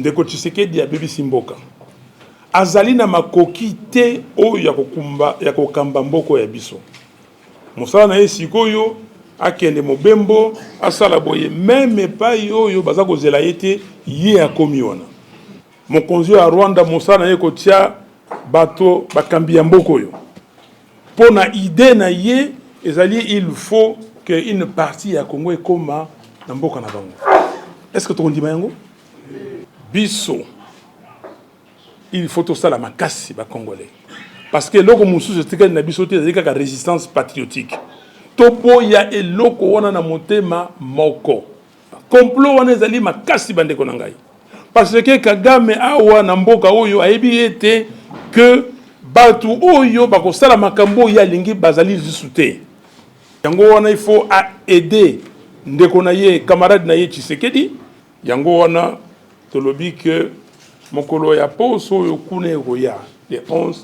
ndeko Tshisekedi ya Bibi Simboka azali na makoki te oyo ya kokamba mboko ya biso mosala na ye sikoyo akende mobembo asala boye meme epai oyo baza kozela ye te ye akomi wana mokonzi ya Rwanda mosala na ye kotia bato bakambi ya mboko oyo mpo na ide na ye ezali il faut que une partie ya Congo ekoma na mboka na bango. Est-ce que tokondima yango biso il faut tout ça la makasi ba congolais parce que loko mususu tikali na biso te ezali kaka résistance patriotique topo ya eloko wana na motema moko complot wana ezali makasi bandeko na ngai parce que Kagame awa na mboka oyo ayebi ete que batu oyo bakosala makambo ya lingi bazali zisute yango wana il faut aider ndeko na ye camarade na ye Tshisekedi yango wana tolobi que mokolo ya poso oyo kune roya le 11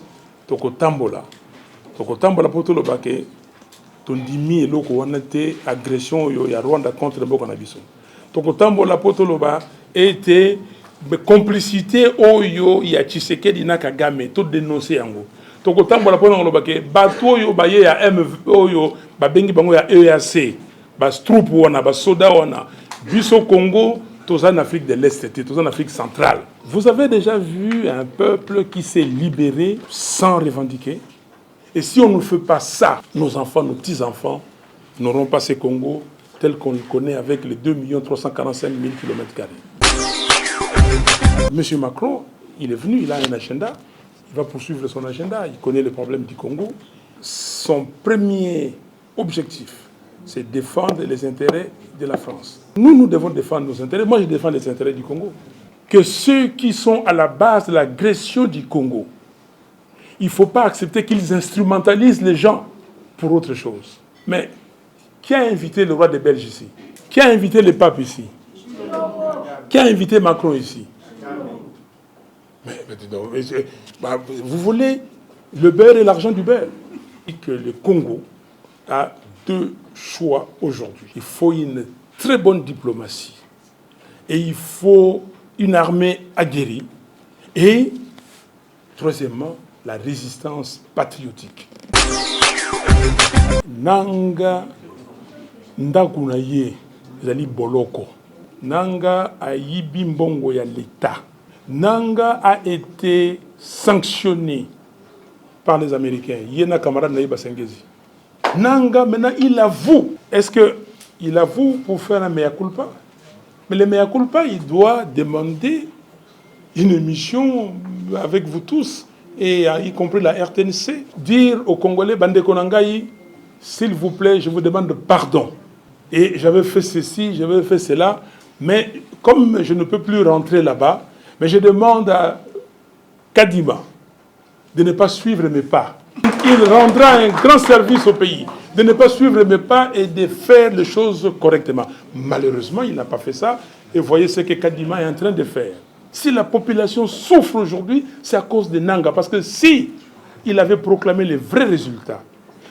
tokotambola poto lobake tondimi eloko wana te agression oyo ya Rwanda contre mboka na biso tokotambola poto loba ete complicité oyo ya Tshisekedi na Kagame to dénoncer yango tokotambola poto lobake bato oyo baye ya MV oyo babengi bango ya EAC bas troupe wana bas soda wana biso Congo tous en Afrique de l'Est, tous en Afrique centrale. Vous avez déjà vu un peuple qui s'est libéré sans revendiquer? Et si on ne fait pas ça, nos enfants, nos petits-enfants n'auront pas ce Congo tel qu'on le connaît avec les 2 345 000 km². Monsieur Macron, il est venu, il a un agenda, il va poursuivre son agenda, il connaît les problèmes du Congo. Son premier objectif, c'est défendre les intérêts de la France. Nous devons défendre nos intérêts. Moi, je défends les intérêts du Congo. Que ceux qui sont à la base de l'agression du Congo, il ne faut pas accepter qu'ils instrumentalisent les gens pour autre chose. Mais qui a invité le roi des Belges ici? Qui a invité le pape ici? Qui a invité Macron ici? Vous voulez le beurre et l'argent du beurre. Et que le Congo a deux choix aujourd'hui. Il faut une très bonne diplomatie et il faut une armée aguerrie et troisièmement la résistance patriotique. Nanga ndakuna ye zali boloko. Nanga ayibi mbongo ya l'État. Nanga a été sanctionné par les Américains. Yena camarade Naïba Sengezi. Nanga, maintenant, il avoue. Est-ce qu'il avoue pour faire un mea culpa? Mais le mea culpa, il doit demander une émission avec vous tous, et y compris la RTNC, dire aux Congolais, Bande Konangaï, s'il vous plaît, je vous demande pardon. Et j'avais fait ceci, j'avais fait cela, mais comme je ne peux plus rentrer là-bas, mais je demande à Kadima de ne pas suivre mes pas. Il rendra un grand service au pays, de ne pas suivre mes pas et de faire les choses correctement. Malheureusement, il n'a pas fait ça. Et voyez ce que Kadima est en train de faire. Si la population souffre aujourd'hui, c'est à cause de Nanga. Parce que si il avait proclamé les vrais résultats,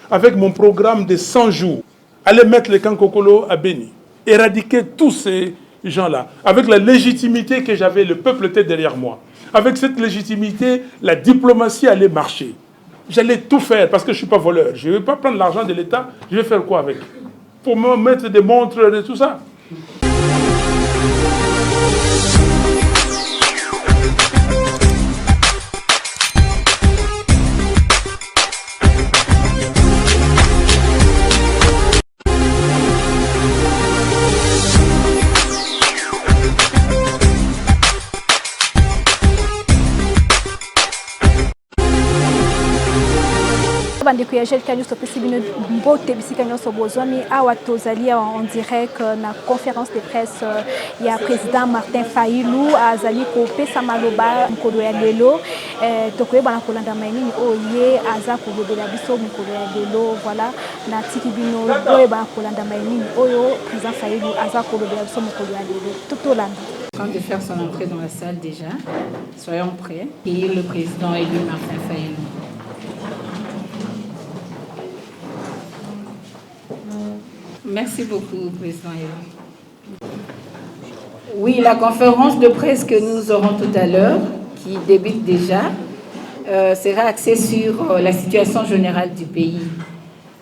avec mon programme de 100 jours, aller mettre les Kankokolo à Béni, éradiquer tous ces gens-là, avec la légitimité que j'avais, le peuple était derrière moi. Avec cette légitimité, la diplomatie allait marcher. J'allais tout faire parce que je ne suis pas voleur. Je ne vais pas prendre l'argent de l'État. Je vais faire quoi avec? Pour me mettre des montres et tout ça. bandeko ya Jelka News topesi bino mbote bisika nyonso bozwami awa tozali en direct na conférence de presse ya président Martin Fayulu azali kopesa maloba mokolo ya lelo tokoyebana kolanda mainini oye aza kolobela biso mokolo ya lelo voilà na tiki bino boyebana kolanda mainini oyo président Fayulu aza kolobela biso mokolo ya lelo totolanda. En train de faire son entrée dans la salle déjà. Soyons prêts. Et le président élu Martin Fayulu. Merci beaucoup, président élu. Oui, la conférence de presse que nous aurons tout à l'heure, qui débute déjà, sera axée sur la situation générale du pays.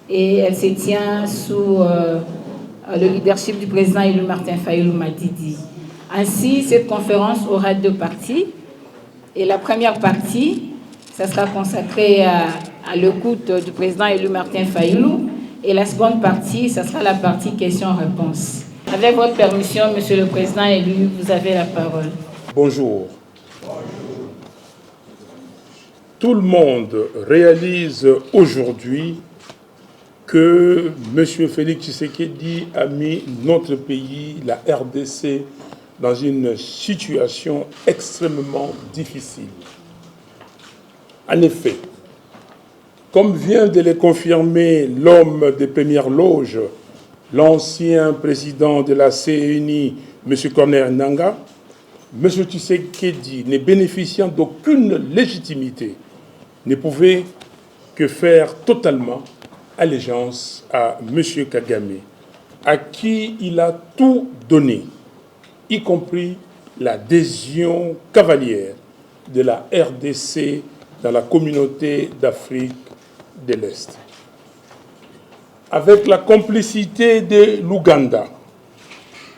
Et elle se tient sous le leadership du président élu Martin Fayulu Madidi. Ainsi, cette conférence aura deux parties. Et la première partie, ça sera consacré à l'écoute du président élu Martin Fayulu. Et la seconde partie, ça sera la partie questions-réponses. Avec votre permission, Monsieur le Président élu, vous avez la parole. Bonjour. Tout le monde réalise aujourd'hui que M. Félix Tshisekedi a mis notre pays, la RDC, dans une situation extrêmement difficile. En effet, comme vient de le confirmer l'homme des premières loges, l'ancien président de la CENI, M. Corneille Nangaa, M. Tshisekedi, ne bénéficiant d'aucune légitimité, ne pouvait que faire totalement allégeance à M. Kagame, à qui il a tout donné, y compris l'adhésion cavalière de la RDC dans la communauté d'Afrique de l'Est. Avec la complicité de l'Ouganda,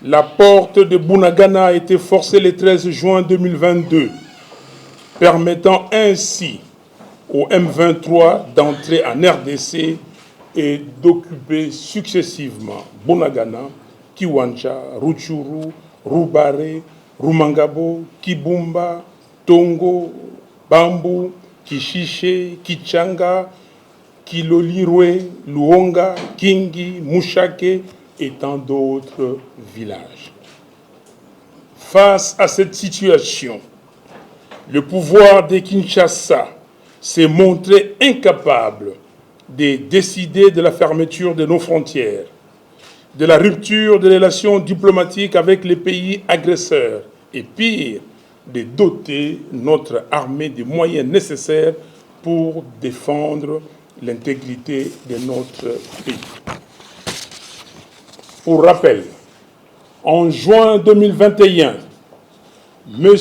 la porte de Bunagana a été forcée le 13 juin 2022, permettant ainsi au M23 d'entrer en RDC et d'occuper successivement Bunagana, Kiwanja, Rutshuru, Rubare, Rumangabo, Kibumba, Tongo, Bambu, Kishishe, Kichanga, Kilolirwe, Luonga, Kingi, Mushake et tant d'autres villages. Face à cette situation, le pouvoir de Kinshasa s'est montré incapable de décider de la fermeture de nos frontières, de la rupture des relations diplomatiques avec les pays agresseurs et pire, de doter notre armée des moyens nécessaires pour défendre l'intégrité de notre pays. Pour rappel, en juin 2021, M.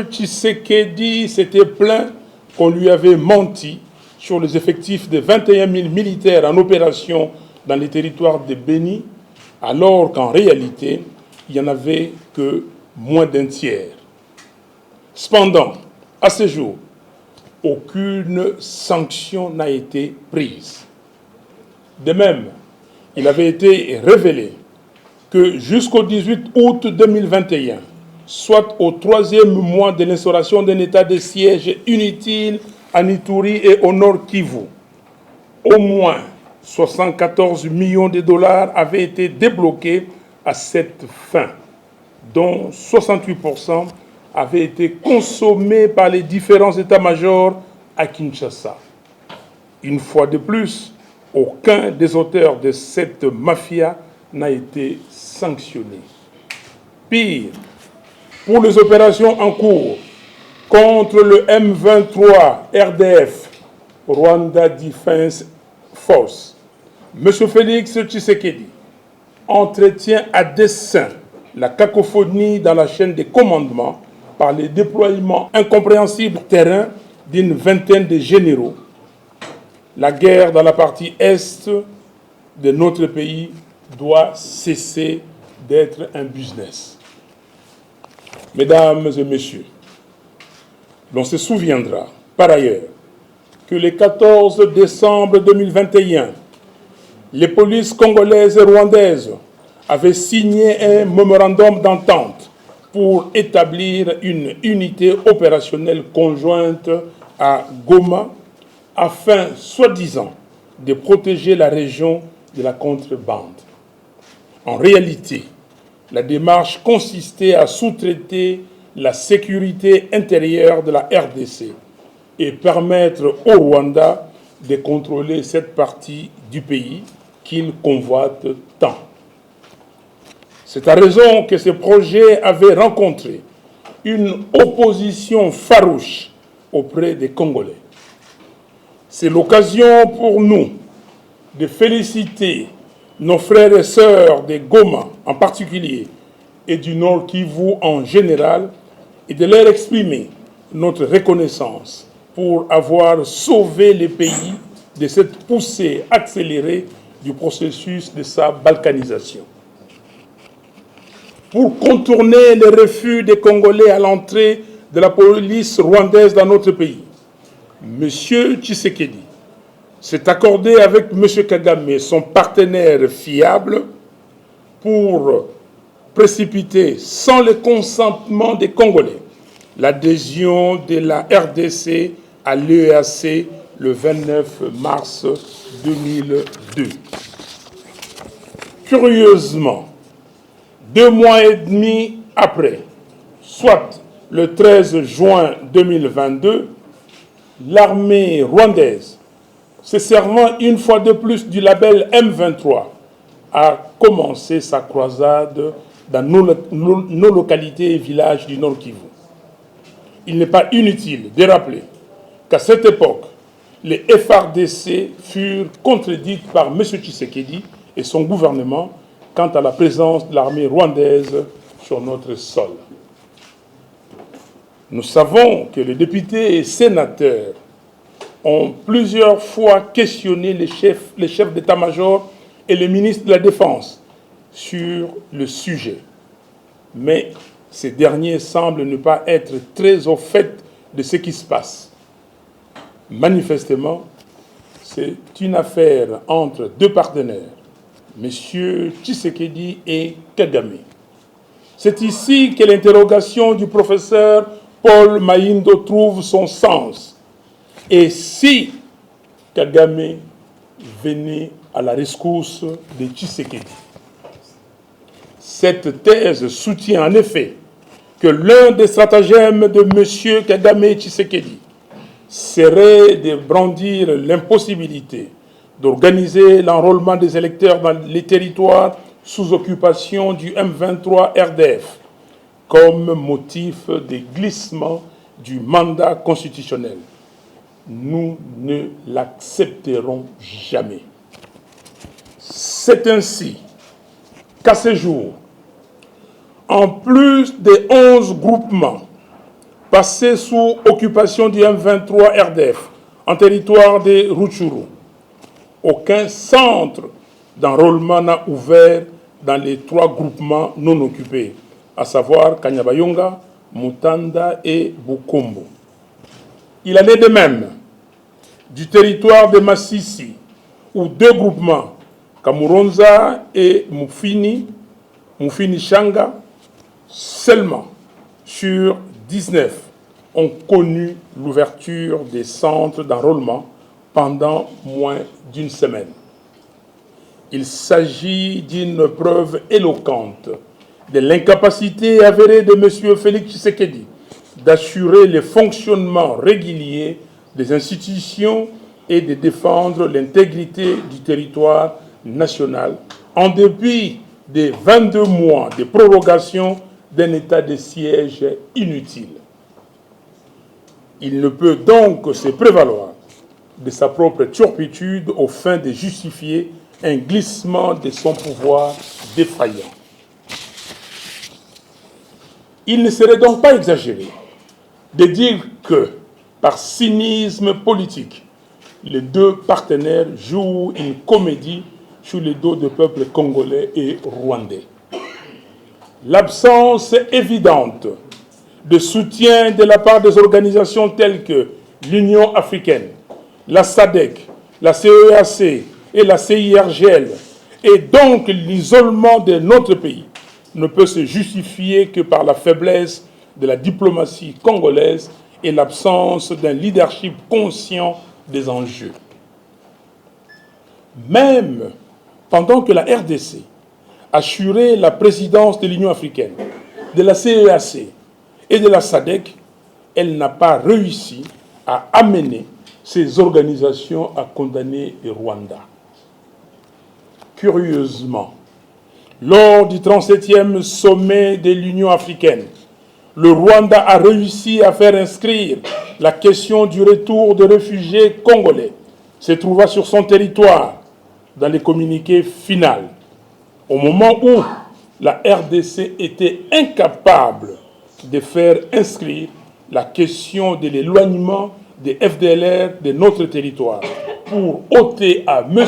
Tshisekedi s'était plaint qu'on lui avait menti sur les effectifs de 21 000 militaires en opération dans les territoires de Béni, alors qu'en réalité, il n'y en avait que moins d'un tiers. Cependant, à ce jour, aucune sanction n'a été prise. De même, il avait été révélé que jusqu'au 18 août 2021, soit au 3e mois de l'instauration d'un état de siège inutile en Ituri et au Nord Kivu, au moins 74 millions de dollars avaient été débloqués à cette fin, dont 68% avaient été consommés par les différents états-majors à Kinshasa. Une fois de plus, aucun des auteurs de cette mafia n'a été sanctionné. Pire, pour les opérations en cours contre le M23 RDF, Rwanda Defense Force, M. Félix Tshisekedi entretient à dessein la cacophonie dans la chaîne de commandement par le déploiement incompréhensible terrain d'une vingtaine de généraux. La guerre dans la partie est de notre pays doit cesser d'être un business. Mesdames et messieurs, l'on se souviendra par ailleurs que le 14 décembre 2021, les polices congolaises et rwandaises avaient signé un mémorandum d'entente pour établir une unité opérationnelle conjointe à Goma afin, soi-disant, de protéger la région de la contrebande. En réalité, la démarche consistait à sous-traiter la sécurité intérieure de la RDC et permettre au Rwanda de contrôler cette partie du pays qu'il convoite tant. C'est à raison que ce projet avait rencontré une opposition farouche auprès des Congolais. C'est l'occasion pour nous de féliciter nos frères et sœurs de Goma, en particulier et du Nord Kivu en général et de leur exprimer notre reconnaissance pour avoir sauvé les pays de cette poussée accélérée du processus de sa balkanisation. Pour contourner le refus des Congolais à l'entrée de la police rwandaise dans notre pays, M. Tshisekedi s'est accordé avec M. Kagame, son partenaire fiable, pour précipiter, sans le consentement des Congolais, l'adhésion de la RDC à l'EAC le 29 mars 2002. Curieusement, 2 mois et demi après, soit le 13 juin 2022, l'armée rwandaise, se servant une fois de plus du label M23, a commencé sa croisade dans nos localités et villages du Nord Kivu. Il n'est pas inutile de rappeler qu'à cette époque, les FARDC furent contredites par M. Tshisekedi et son gouvernement quant à la présence de l'armée rwandaise sur notre sol. Nous savons que les députés et sénateurs ont plusieurs fois questionné les chefs d'état-major et les ministres de la Défense sur le sujet. Mais ces derniers semblent ne pas être très au fait de ce qui se passe. Manifestement, c'est une affaire entre deux partenaires, M. Tshisekedi et Kagame. C'est ici que l'interrogation du professeur Paul Mahindo trouve son sens. Et si Kagame venait à la rescousse de Tshisekedi? Cette thèse soutient en effet que l'un des stratagèmes de M. Kagame Tshisekedi serait de brandir l'impossibilité d'organiser l'enrôlement des électeurs dans les territoires sous occupation du M23 RDF comme motif de glissement du mandat constitutionnel. Nous ne l'accepterons jamais. C'est ainsi qu'à ce jour, en plus des 11 groupements passés sous occupation du M23 RDF en territoire de Rutshuru, aucun centre d'enrôlement n'a ouvert dans les 3 groupements non occupés, à savoir Kanyabayonga, Mutanda et Bukombo. Il en est de même du territoire de Massissi, où 2 groupements, Kamuronza et Mufini Shanga, seulement sur 19, ont connu l'ouverture des centres d'enrôlement pendant moins d'une semaine. Il s'agit d'une preuve éloquente de l'incapacité avérée de M. Félix Tshisekedi d'assurer le fonctionnement régulier des institutions et de défendre l'intégrité du territoire national en dépit des 22 mois de prorogation d'un état de siège inutile. Il ne peut donc se prévaloir de sa propre turpitude aux fins de justifier un glissement de son pouvoir défaillant. Il ne serait donc pas exagéré de dire que, par cynisme politique, les 2 partenaires jouent une comédie sur les dos des peuples congolais et rwandais. L'absence évidente de soutien de la part des organisations telles que l'Union africaine, la SADC, la CEAC et la CIRGL, et donc l'isolement de notre pays, ne peut se justifier que par la faiblesse de la diplomatie congolaise et l'absence d'un leadership conscient des enjeux. Même pendant que la RDC assurait la présidence de l'Union africaine, de la CEAC et de la SADC, elle n'a pas réussi à amener ces organisations à condamner le Rwanda. Curieusement, lors du 37e sommet de l'Union africaine, le Rwanda a réussi à faire inscrire la question du retour des réfugiés congolais se trouvant sur son territoire dans les communiqués finaux, au moment où la RDC était incapable de faire inscrire la question de l'éloignement des FDLR de notre territoire pour ôter à M.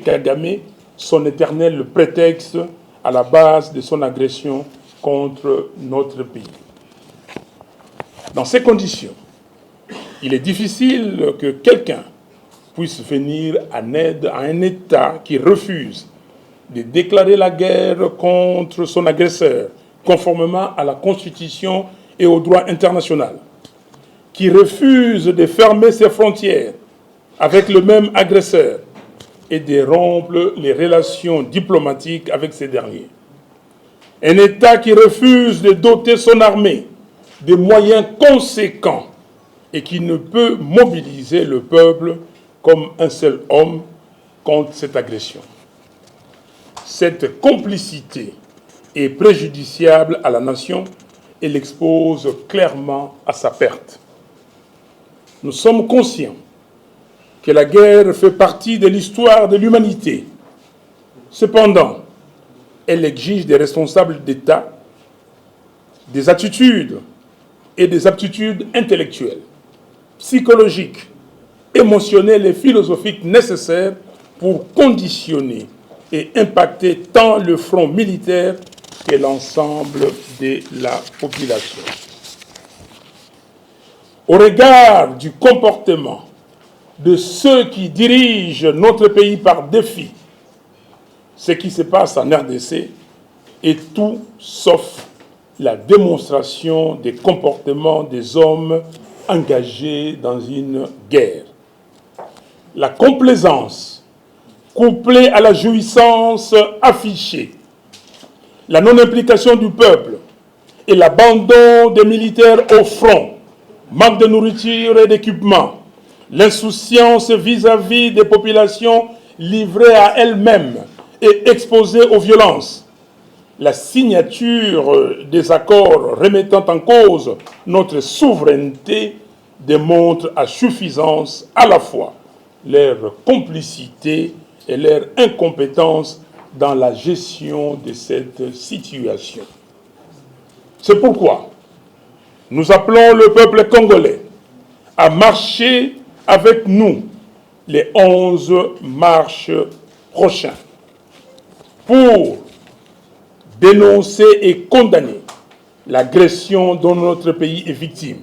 Kagame son éternel prétexte à la base de son agression contre notre pays. Dans ces conditions, il est difficile que quelqu'un puisse venir en aide à un État qui refuse de déclarer la guerre contre son agresseur, conformément à la Constitution et au droit international, qui refuse de fermer ses frontières avec le même agresseur et de rompre les relations diplomatiques avec ces derniers. Un État qui refuse de doter son armée de moyens conséquents et qui ne peut mobiliser le peuple comme un seul homme contre cette agression. Cette complicité est préjudiciable à la nation et l'expose clairement à sa perte. Nous sommes conscients que la guerre fait partie de l'histoire de l'humanité. Cependant, elle exige des responsables d'État des attitudes et des aptitudes intellectuelles, psychologiques, émotionnelles et philosophiques nécessaires pour conditionner et impacter tant le front militaire que l'ensemble de la population. Au regard du comportement de ceux qui dirigent notre pays par défi, ce qui se passe en RDC est tout sauf la démonstration des comportements des hommes engagés dans une guerre. La complaisance, couplée à la jouissance affichée, la non-implication du peuple et l'abandon des militaires au front, manque de nourriture et d'équipement, l'insouciance vis-à-vis des populations livrées à elles-mêmes et exposées aux violences, la signature des accords remettant en cause notre souveraineté démontre à suffisance à la fois leur complicité et leur incompétence dans la gestion de cette situation. C'est pourquoi nous appelons le peuple congolais à marcher avec nous les 11 mars prochains pour dénoncer et condamner l'agression dont notre pays est victime,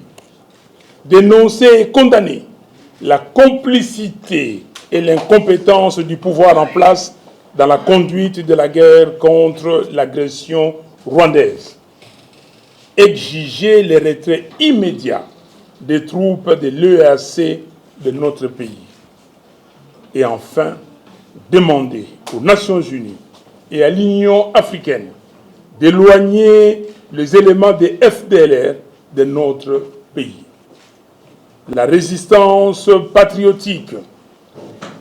dénoncer et condamner la complicité et l'incompétence du pouvoir en place dans la conduite de la guerre contre l'agression rwandaise, exiger le retrait immédiat des troupes de l'EAC de notre pays et enfin demander aux Nations Unies et à l'Union africaine d'éloigner les éléments des FDLR de notre pays. La résistance patriotique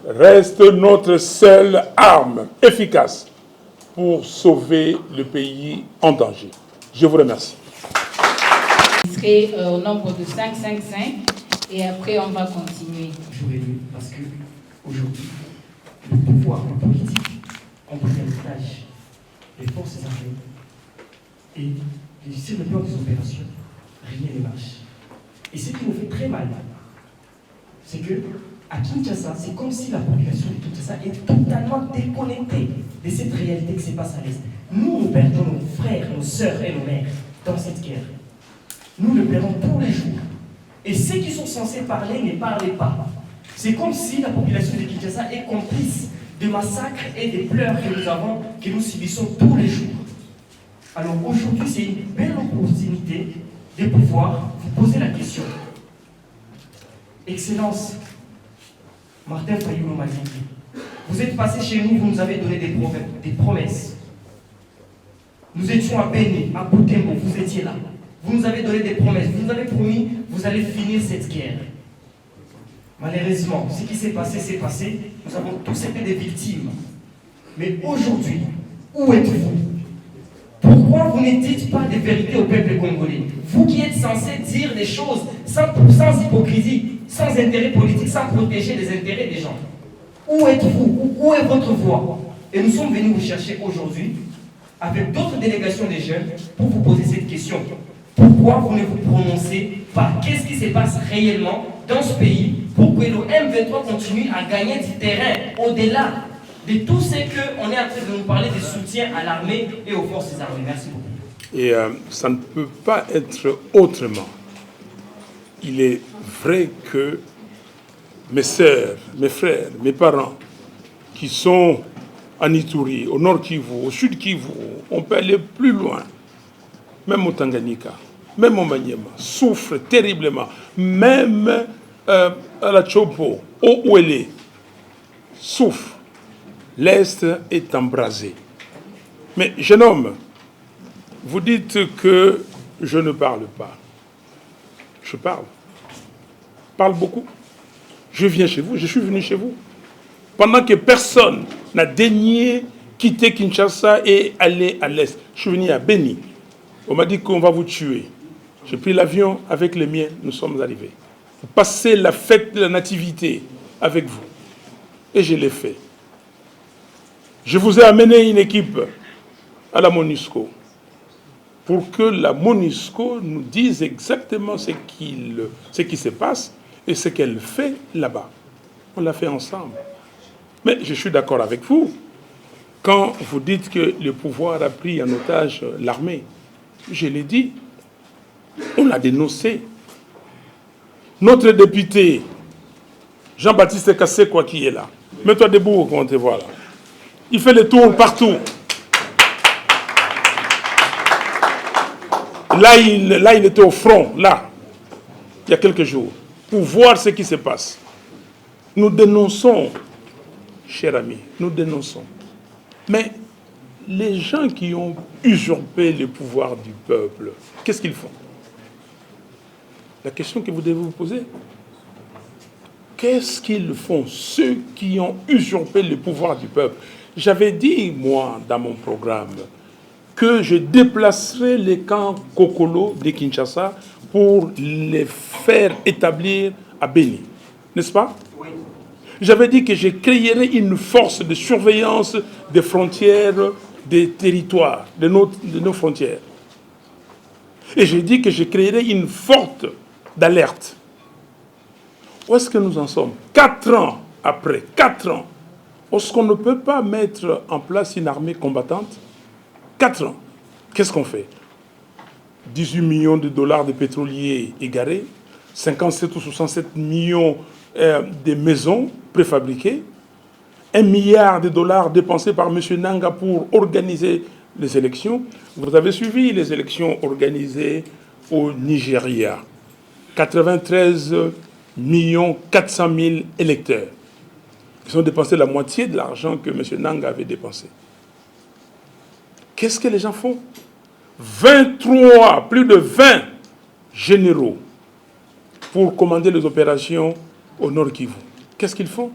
reste notre seule arme efficace pour sauver le pays en danger. Je vous remercie. Il serait au nombre de 555 et après on va continuer. J'aurais lu parce que aujourd'hui, le pouvoir politique ont pris en otage les forces armées et sur le plan des opérations, rien ne marche. Et ce qui nous fait très mal, c'est que à Kinshasa, c'est comme si la population de Kinshasa est totalement déconnectée de cette réalité qui se passe à l'Est. Nous perdons nos frères, nos sœurs et nos mères dans cette guerre. Nous le perdons tous les jours. Et ceux qui sont censés parler ne parlent pas. C'est comme si la population de Kinshasa est complice des massacres et des pleurs que nous subissons tous les jours. Alors aujourd'hui, c'est une belle opportunité de pouvoir vous poser la question. Excellence, Martin Fayulu m'a dit, vous êtes passé chez nous, vous nous avez donné des promesses. Nous étions à Béni, à Butembo, vous étiez là. Vous nous avez donné des promesses, vous nous avez promis, vous allez finir cette guerre. Malheureusement, ce qui s'est passé, nous avons tous été des victimes. Mais aujourd'hui, où êtes-vous? Pourquoi vous ne dites pas des vérités au peuple congolais? Vous qui êtes censés dire des choses sans hypocrisie, sans intérêt politique, sans protéger les intérêts des gens. Où êtes-vous? Où est votre voix? Et nous sommes venus vous chercher aujourd'hui avec d'autres délégations des jeunes pour vous poser cette question. Pourquoi vous ne vous prononcez pas? Qu'est-ce qui se passe réellement dans ce pays pour que le M23 continue à gagner du terrain au-delà de tout ce qu'on est en train de nous parler de soutien à l'armée et aux forces armées? Merci beaucoup. Et ça ne peut pas être autrement. Il est vrai que mes sœurs, mes frères, mes parents qui sont en Ituri, au nord Kivu, au sud Kivu, on peut aller plus loin, même au Tanganyika, même au Maniema, souffrent terriblement, même à la Chopo, au Ouélé, souffrent. L'Est est embrasé. Mais jeune homme, vous dites que je ne parle pas. Je parle. Je parle beaucoup. Je viens chez vous, je suis venu chez vous. Pendant que personne n'a daigné quitter Kinshasa et aller à l'Est. Je suis venu à Beni. On m'a dit qu'on va vous tuer. J'ai pris l'avion avec les miens, nous sommes arrivés. Vous passez la fête de la nativité avec vous. Et je l'ai fait. Je vous ai amené une équipe à la MONUSCO pour que la MONUSCO nous dise exactement ce qui se passe et ce qu'elle fait là-bas. On l'a fait ensemble. Mais je suis d'accord avec vous quand vous dites que le pouvoir a pris en otage l'armée. Je l'ai dit, on l'a dénoncé. Notre député, Jean-Baptiste Kassekwa, qui est là, mets-toi debout, on te voit là. Il fait le tour partout. Là, il était au front, là, il y a quelques jours, pour voir ce qui se passe. Nous dénonçons, chers amis, nous dénonçons. Mais les gens qui ont usurpé le pouvoir du peuple, qu'est-ce qu'ils font? La question que vous devez vous poser, qu'est-ce qu'ils font, ceux qui ont usurpé le pouvoir du peuple? J'avais dit, moi, dans mon programme, que je déplacerai les camps Kokolo de Kinshasa pour les faire établir à Beni. N'est-ce pas? Oui. J'avais dit que je créerais une force de surveillance des frontières, des territoires, de nos frontières. Et j'ai dit que je créerais une forte d'alerte. Où est-ce que nous en sommes? 4 ans après, 4 ans. Est-ce qu'on ne peut pas mettre en place une armée combattante? 4 ans. Qu'est-ce qu'on fait? 18 millions de dollars de pétroliers égarés, 57 ou 67 millions de maisons préfabriquées, 1 milliard de dollars dépensés par M. Nanga pour organiser les élections. Vous avez suivi les élections organisées au Nigeria. 93 400 000 électeurs. Ils ont dépensé la moitié de l'argent que M. Nanga avait dépensé. Qu'est-ce que les gens font? 23, plus de 20 généraux pour commander les opérations au Nord Kivu. Qu'est-ce qu'ils font?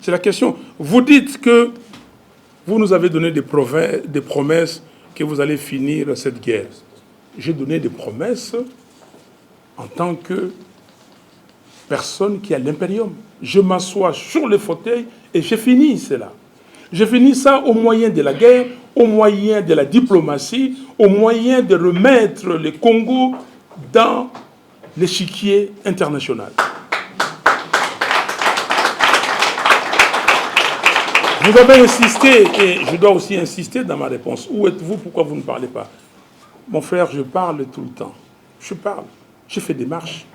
C'est la question. Vous dites que vous nous avez donné des promesses que vous allez finir cette guerre. J'ai donné des promesses en tant que personne qui a l'impérium. Je m'assois sur le fauteuil et j'ai fini cela. J'ai fini ça au moyen de la guerre, au moyen de la diplomatie, au moyen de remettre le Congo dans l'échiquier international. Vous avez insisté, et je dois aussi insister dans ma réponse. Où êtes-vous? Pourquoi vous ne parlez pas? Mon frère, je parle tout le temps. Je parle. J'ai fait des marches.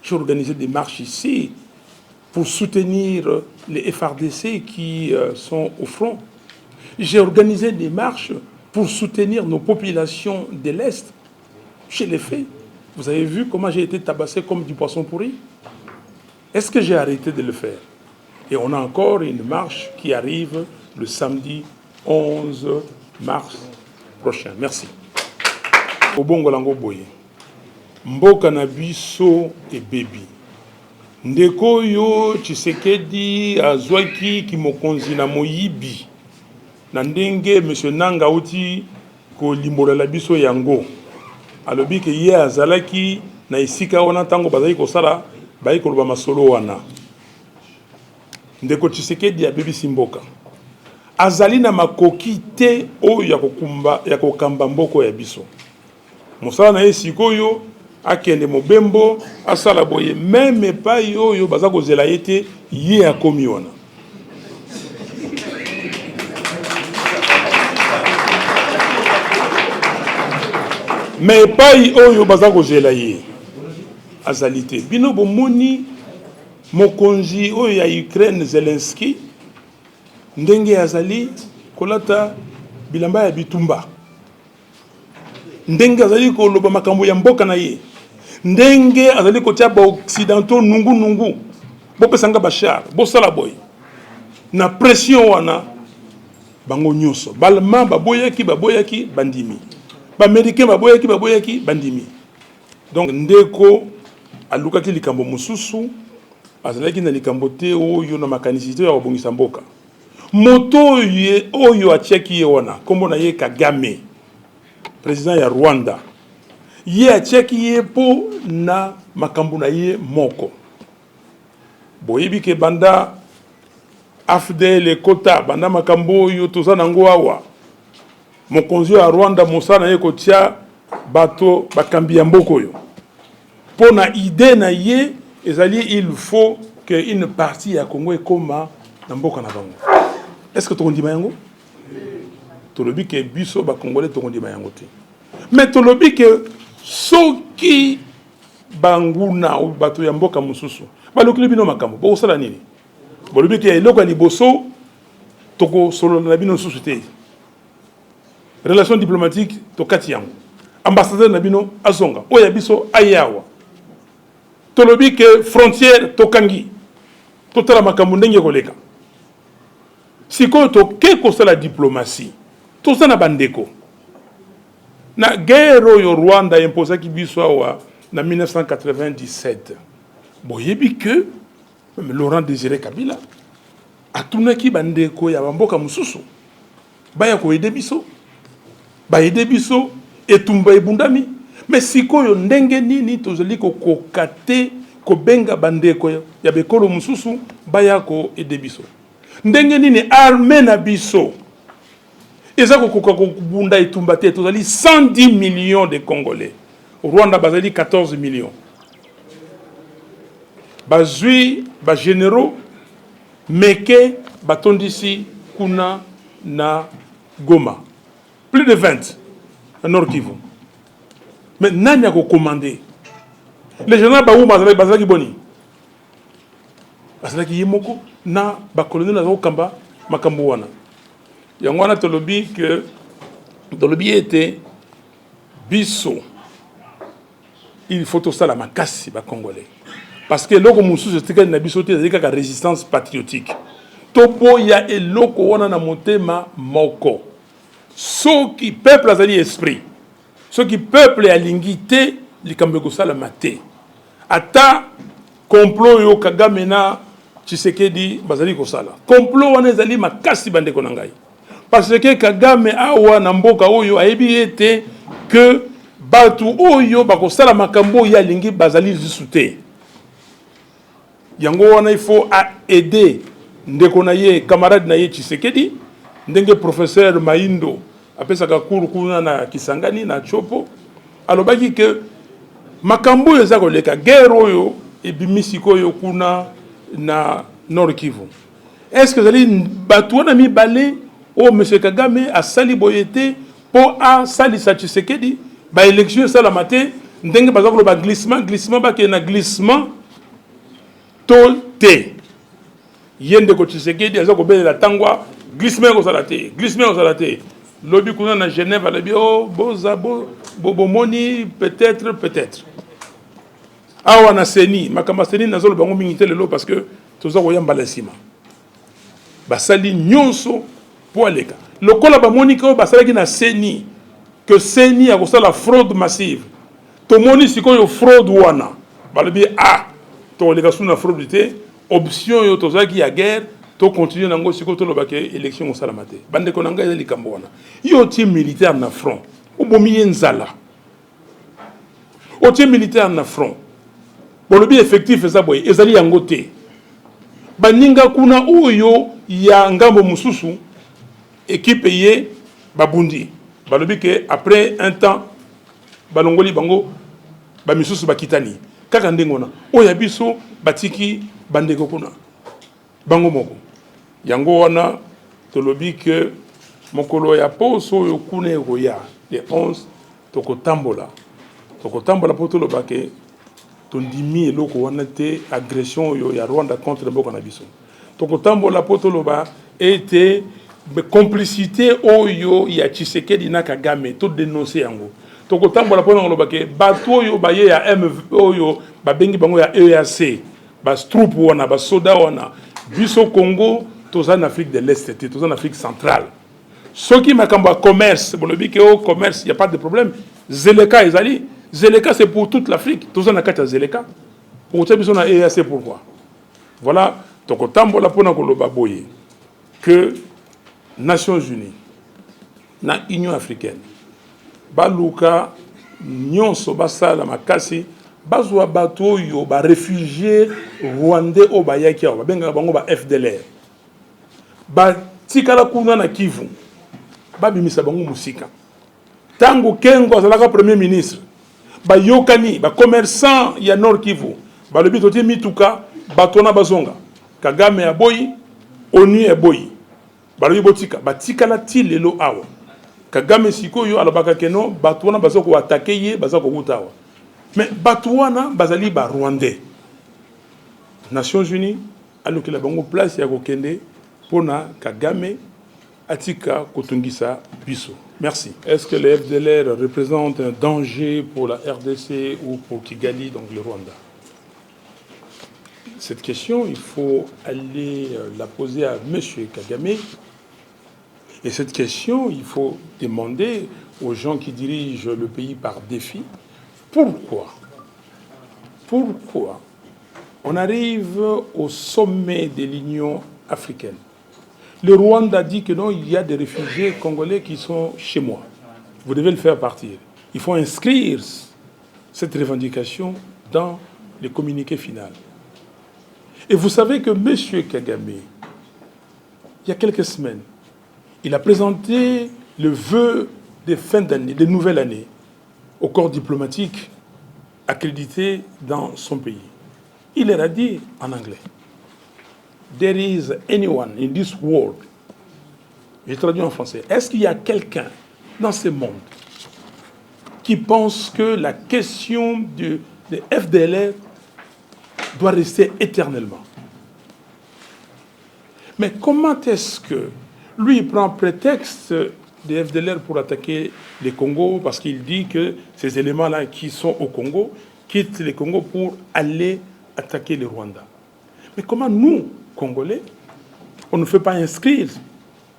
J'ai organisé des marches ici pour soutenir les FARDC qui sont au front. J'ai organisé des marches pour soutenir nos populations de l'Est. Je l'ai fait. Vous avez vu comment j'ai été tabassé comme du poisson pourri? Est-ce que j'ai arrêté de le faire? Et on a encore une marche qui arrive le samedi 11 mars prochain. Merci. Obongo lango boye. Mboka na biso e bebi. Ndeko yo Tshisekedi azwaki kimokonzi na moyibi. Na ndenge M. Nanga uti ko limbola biso yango. Alobi ke ye azalaki na isika wana tango bazali kosala bayi koloba masolo wana. Ndeko Tshisekedi abebisi mboka. azali na makoki te oyo ya kokamba mboko ya biso. Mosala na ye sikoyo akende mobembo asala boye même epai oyo baza kozela ye te ye akomi wana. Mais epai oyo baza kozela ye azali te. Bino bomoni mokonzi oyo ya Ukraine Zelensky ndenge azali kolata bilamba ya bitumba, ndenge azali koloba makambo ya mboka na ye, ndenge azali kotia ba occidentaux nungu bopesanga bachar bosala boy na pression wana bango nyonso balma baboyaki bandimi, ba américain baboyaki bandimi. Donc ndeko alukaki likambo mususu azalaki na likambo te oyo na makanisite ya kobongisa mboka. Moto ye oyo atiaki ye wana kombo na ye Kagame, président ya Rwanda, ye atiaki ye po na makambo na ye moko. Boyebi ke banda AFDL kota banda makambo oyo toza nango awa mokonzi ya Rwanda mosala na ye kotia bato bakambi ya mboko oyo po na idée na ye ezali il faut que une partie ya Congo ekoma na mboka na bango. Est-ce que tokondima yango? Tolobi ke biso ba Congolais tokondima yango te. Mais tolobi ke soki banguna ou bato ya mboka mususu balokili bino makambo bokosala nini? Bolobi ke eloko ya liboso toko solo na bino susu te. Relation diplomatique tokati yango. Ambassadeur na bino azonga oya biso ayawa. Tolobi ke frontière tokangi totala makambo ndenge koleka. Siko toke kosala diplomatie toza na bandeko na guerre oyo Rwanda imposaki biso awa na 1997. Boyebi que Laurent Désiré Kabila atunaki bandeko ya bamboka mususu baya ko aider biso etumba ebundami. Mais sikoyo ndenge nini tozali kokokate ko benga bandeko ya bekolo mususu baya ko aider biso, ndenge nini armée na biso eza kokoka kubunda etumba te. Tozali 110 millions de Congolais, Rwanda bazali 14 millions, bazui ba généraux meke batondisi kuna na Goma plus de 20 à Nord Kivu. Mais nani a commandé les généraux baouma bazalaki boni bazalaki yemoko na ba colonel na kamba makambo wana yango wana tolobi que tolobi était biso il faut tout ça la makasi ba Congolais parce que loko mususu tikali na biso te ezalika ka résistance patriotique topo ya eloko wana na motema moko soki peuple azali esprit soki peuple alingi te likambo kosala mate ata complot yo Kagame na Tshisekedi bazali kosala complot wana ezali makasi bandeko na ngai parce que Kagame awa na mboka oyo ayebi ete que batu oyo bakosala makambo ya lingi bazali lisuté yango wana il faut aider ndeko na ye camarade na ye Tshisekedi ndenge professeur Maindo apesaka kuru kuna na Kisangani na Chopo alobaki que makambo yo za koleka guerre oyo ebimisi koyo kuna na Nord Kivu. Est-ce que zali batu wana mibale o monsieur Kagame asali boyete po a sali sa Tshisekedi ba élection sala maté ndenge bazako lo ba glissement ba ke na glissement toté yende ko Tshisekedi azako belela tangwa glissement ko sala te lobi kuna na Genève alobi oh boza bomoni peut-être awa na seni makamba seni nazolo bango mingi lelo parce que toza koyamba la sima basali nyonso po aleka lokola bamoni ko basalaki na seni que seni akosala fraude massive tomoni sikoyo fraude wana balobi to leka suna fraude te option yo tozaki ya guerre to continuer nango siko to lobake élection osala mate bande ko nanga ezali kambo wana yo ti militaire na front obomi nzala o ti militaire na front bolobi effectif eza boye ezali yango te baninga kuna oyo ya ngambo mususu équipe ye babundi balobi que après un temps balongoli bango ba misusu bakitani kaka ndengona oya biso batiki bandeko kuna bango moko yango wana tolobi que mokolo ya poso yo kuna roya les 11 tokotambola po toloba ke tondimi eloko wana te agression yo ya Rwanda contre mboka na biso tokotambola po toloba ete complicité oyo ya Tshisekedi na Kagame to dénoncer yango tokotambola po ngoloba ke bato oyo baye ya MV oyo babengi bango ya EAC bas troupe wana bas soda wana biso Congo toza en Afrique de l'Est te toza en Afrique centrale soki makamba commerce bolobi ke au commerce y a pas de problème Zeleka ezali Zeleka c'est pour toute l'Afrique toza na kati ya Zeleka pour biso na EAC pourquoi voilà tokotambola po na koloba boye que Nations Unies na Union africaine baluka nyonso basala makasi bazwa bato yo ba réfugiés rwandais o bayaki awa benga bango ba FDLR ba tikala kuna na Kivu babimisa bango musika tango Kengo azalaka premier ministre ba yokani ba commerçant ya Nord Kivu balobi toti mituka batona bazonga Kagame ya boyi ONU ya boyi balobi botika batikala ti lelo awa Kagame sikoyo alobaka keno bato wana baza ko attaquer ye baza ko kutawa mais bato wana bazali ba rwandais Nations Unies aloki la bango place ya kokende pona Kagame atika kotungisa biso. Merci. Est-ce que les FDLR représentent un danger pour la RDC ou pour Kigali, donc le Rwanda? Cette question, il faut aller la poser à M. Kagame. Et cette question, il faut demander aux gens qui dirigent le pays par défi, pourquoi on arrive au sommet de l'Union africaine. Le Rwanda dit que non, il y a des réfugiés congolais qui sont chez moi. Vous devez le faire partir. Il faut inscrire cette revendication dans le communiqué final. Et vous savez que M. Kagame, il y a quelques semaines, il a présenté le vœu de fin d'année, de nouvelle année, au corps diplomatique accrédité dans son pays. Il leur a dit en anglais, there is anyone in this world, j'ai traduit en français, est-ce qu'il y a quelqu'un dans ce monde qui pense que la question de FDLR doit rester éternellement? Mais comment est-ce que lui il prend prétexte des FDLR pour attaquer les Congo parce qu'il dit que ces éléments-là qui sont au Congo quittent les Congo pour aller attaquer le Rwanda? Mais comment nous, Congolais, on ne fait pas inscrire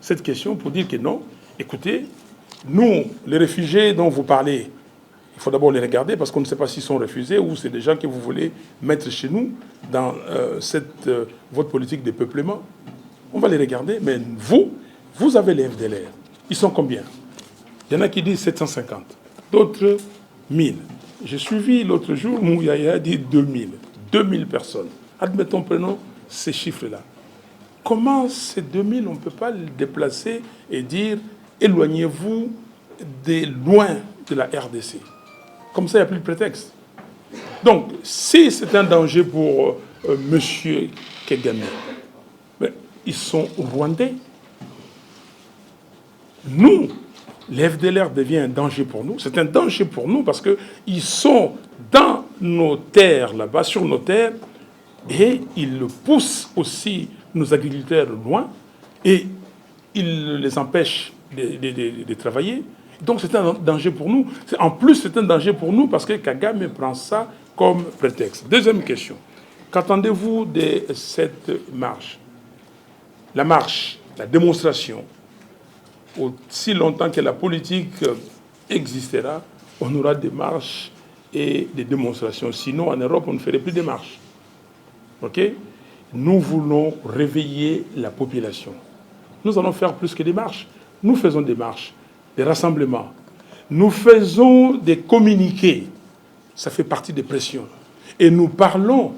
cette question pour dire que non, écoutez, nous, les réfugiés dont vous parlez, il faut d'abord les regarder parce qu'on ne sait pas s'ils sont refusés ou c'est des gens que vous voulez mettre chez nous dans votre politique de peuplement. On va les regarder, mais vous avez les FDLR. Ils sont combien? Il y en a qui disent 750, d'autres 1000. J'ai suivi l'autre jour, Mouyaya dit 2000. 2000 personnes. Admettons, prenons ces chiffres-là. Comment ces 2000, on ne peut pas les déplacer et dire éloignez-vous loin de la RDC? Comme ça, il n'y a plus de prétexte. Donc, si c'est un danger pour M. Kagame, mais ils sont rwandais. Nous, les FDLR devient un danger pour nous. C'est un danger pour nous parce qu'ils sont dans nos terres, là-bas, sur nos terres, et ils poussent aussi nos agriculteurs loin, et ils les empêchent de travailler. Donc c'est un danger pour nous. En plus, c'est un danger pour nous parce que Kagame prend ça comme prétexte. Deuxième question. Qu'attendez-vous de cette marche? La marche, la démonstration, aussi longtemps que la politique existera, on aura des marches et des démonstrations. Sinon, en Europe, on ne ferait plus de marches. OK? Nous voulons réveiller la population. Nous allons faire plus que des marches. Nous faisons des marches, des rassemblements. Nous faisons des communiqués. Ça fait partie des pressions. Et nous parlons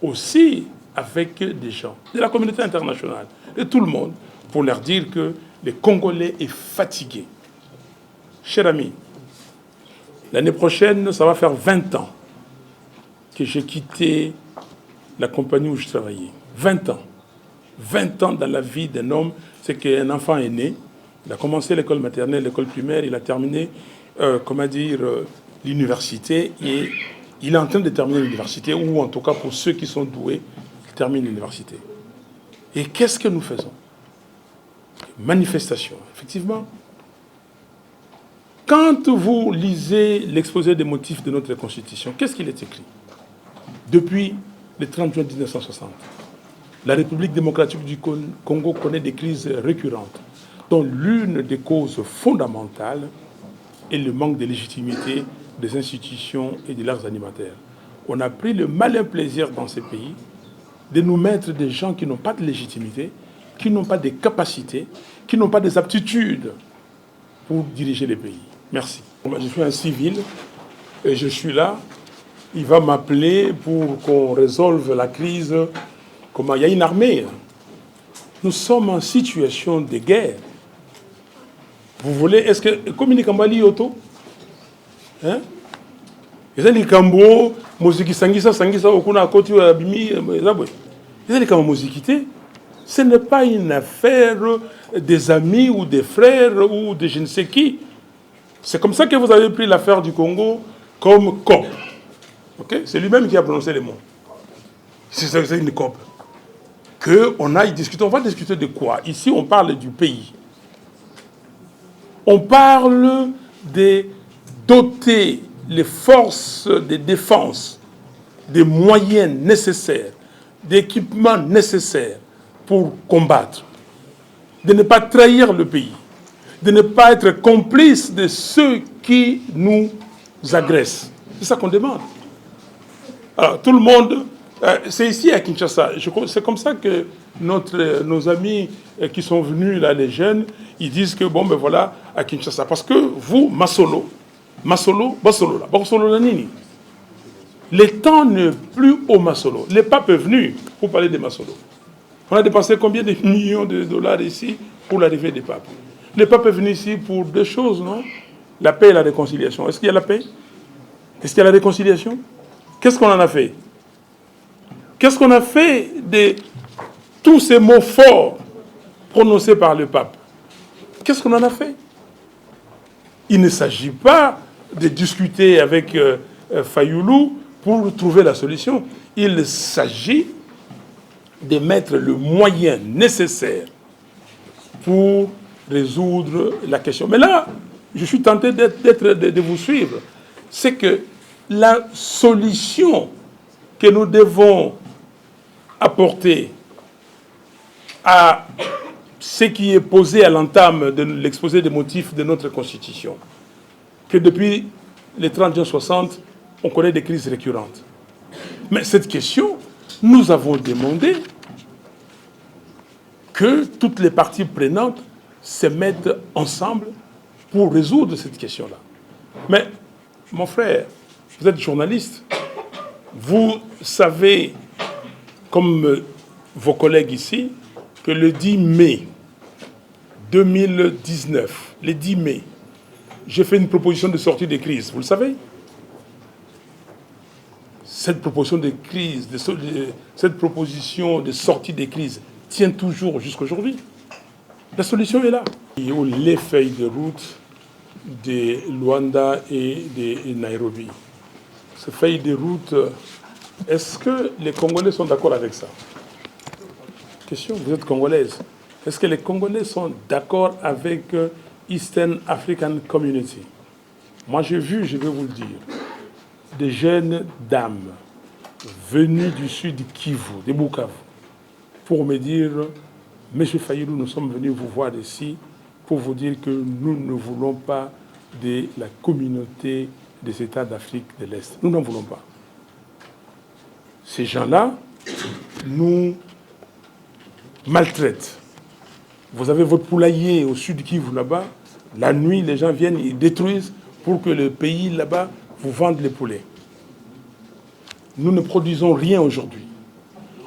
aussi avec des gens de la communauté internationale, de tout le monde, pour leur dire que Le Congolais est fatigué. Cher ami, l'année prochaine, ça va faire 20 ans que j'ai quitté la compagnie où je travaillais. 20 ans. 20 ans dans la vie d'un homme, c'est qu'un enfant est né. Il a commencé l'école maternelle, l'école primaire, il a terminé, l'université, et il est en train de terminer l'université, ou en tout cas pour ceux qui sont doués, ils terminent l'université. Et qu'est-ce que nous faisons? Manifestation, effectivement. Quand vous lisez l'exposé des motifs de notre Constitution, qu'est-ce qu'il est écrit? Depuis le 30 juin 1960, la République démocratique du Congo connaît des crises récurrentes, dont l'une des causes fondamentales est le manque de légitimité des institutions et de leurs animateurs. On a pris le malin plaisir dans ces pays de nous mettre des gens qui n'ont pas de légitimité, qui n'ont pas de capacités, qui n'ont pas des aptitudes pour diriger les pays. Merci. Je suis un civil et je suis là. Il va m'appeler pour qu'on résolve la crise. Comment? Il y a une armée. Nous sommes en situation de guerre. Vous voulez, est-ce que communique Kambali Yoto? Hein? Ezali kambo muziki sangisa okuna koti wa bimi ezabwe. Ezali kama muzikité. Ce n'est pas une affaire des amis ou des frères ou de je ne sais qui. C'est comme ça que vous avez pris l'affaire du Congo comme COP. Okay? C'est lui-même qui a prononcé les mots. C'est une COP. Qu'on aille discuter. On va discuter de quoi? Ici, on parle du pays. On parle de doter les forces de défense des moyens nécessaires, d'équipements nécessaires pour combattre, de ne pas trahir le pays, de ne pas être complice de ceux qui nous agressent. C'est ça qu'on demande. Alors, tout le monde, c'est ici à Kinshasa. C'est comme ça que nos amis qui sont venus, là, les jeunes, ils disent que, bon, ben voilà, à Kinshasa. Parce que vous, Masolo, la Nini. Le temps n'est plus au Masolo. Le pape est venu pour parler de Masolo. On a dépensé combien de millions de dollars ici pour l'arrivée des papes? Le pape est venu ici pour deux choses, non? La paix et la réconciliation. Est-ce qu'il y a la paix? Est-ce qu'il y a la réconciliation? Qu'est-ce qu'on en a fait? Qu'est-ce qu'on a fait de tous ces mots forts prononcés par le pape? Qu'est-ce qu'on en a fait? Il ne s'agit pas de discuter avec Fayoulou pour trouver la solution. Il s'agit de mettre le moyen nécessaire pour résoudre la question. Mais là, je suis tenté de vous suivre. C'est que la solution que nous devons apporter à ce qui est posé à l'entame de l'exposé des motifs de notre Constitution, que depuis les 30 juin 60, on connaît des crises récurrentes. Mais cette question, nous avons demandé que toutes les parties prenantes se mettent ensemble pour résoudre cette question-là. Mais, mon frère, vous êtes journaliste, vous savez, comme vos collègues ici, que le 10 mai 2019, le 10 mai, j'ai fait une proposition de sortie de crise, vous le savez? Cette proposition de crise, cette proposition de sortie des crises tient toujours jusqu'à aujourd'hui. La solution est là. Il y a les feuilles de route de Luanda et de Nairobi. Ces feuilles de route, est-ce que les Congolais sont d'accord avec ça? Question, vous êtes congolaise. Est-ce que les Congolais sont d'accord avec Eastern African Community? Moi, j'ai vu, je vais vous le dire, des jeunes dames venues du sud Kivu, de Bukavu, pour me dire, Monsieur Fayoulou, nous sommes venus vous voir ici pour vous dire que nous ne voulons pas de la communauté des États d'Afrique de l'Est. Nous n'en voulons pas. Ces gens-là nous maltraitent. Vous avez votre poulailler au sud Kivu là-bas. La nuit, les gens viennent, ils détruisent pour que le pays là-bas vous vende les poulets. Nous ne produisons rien aujourd'hui.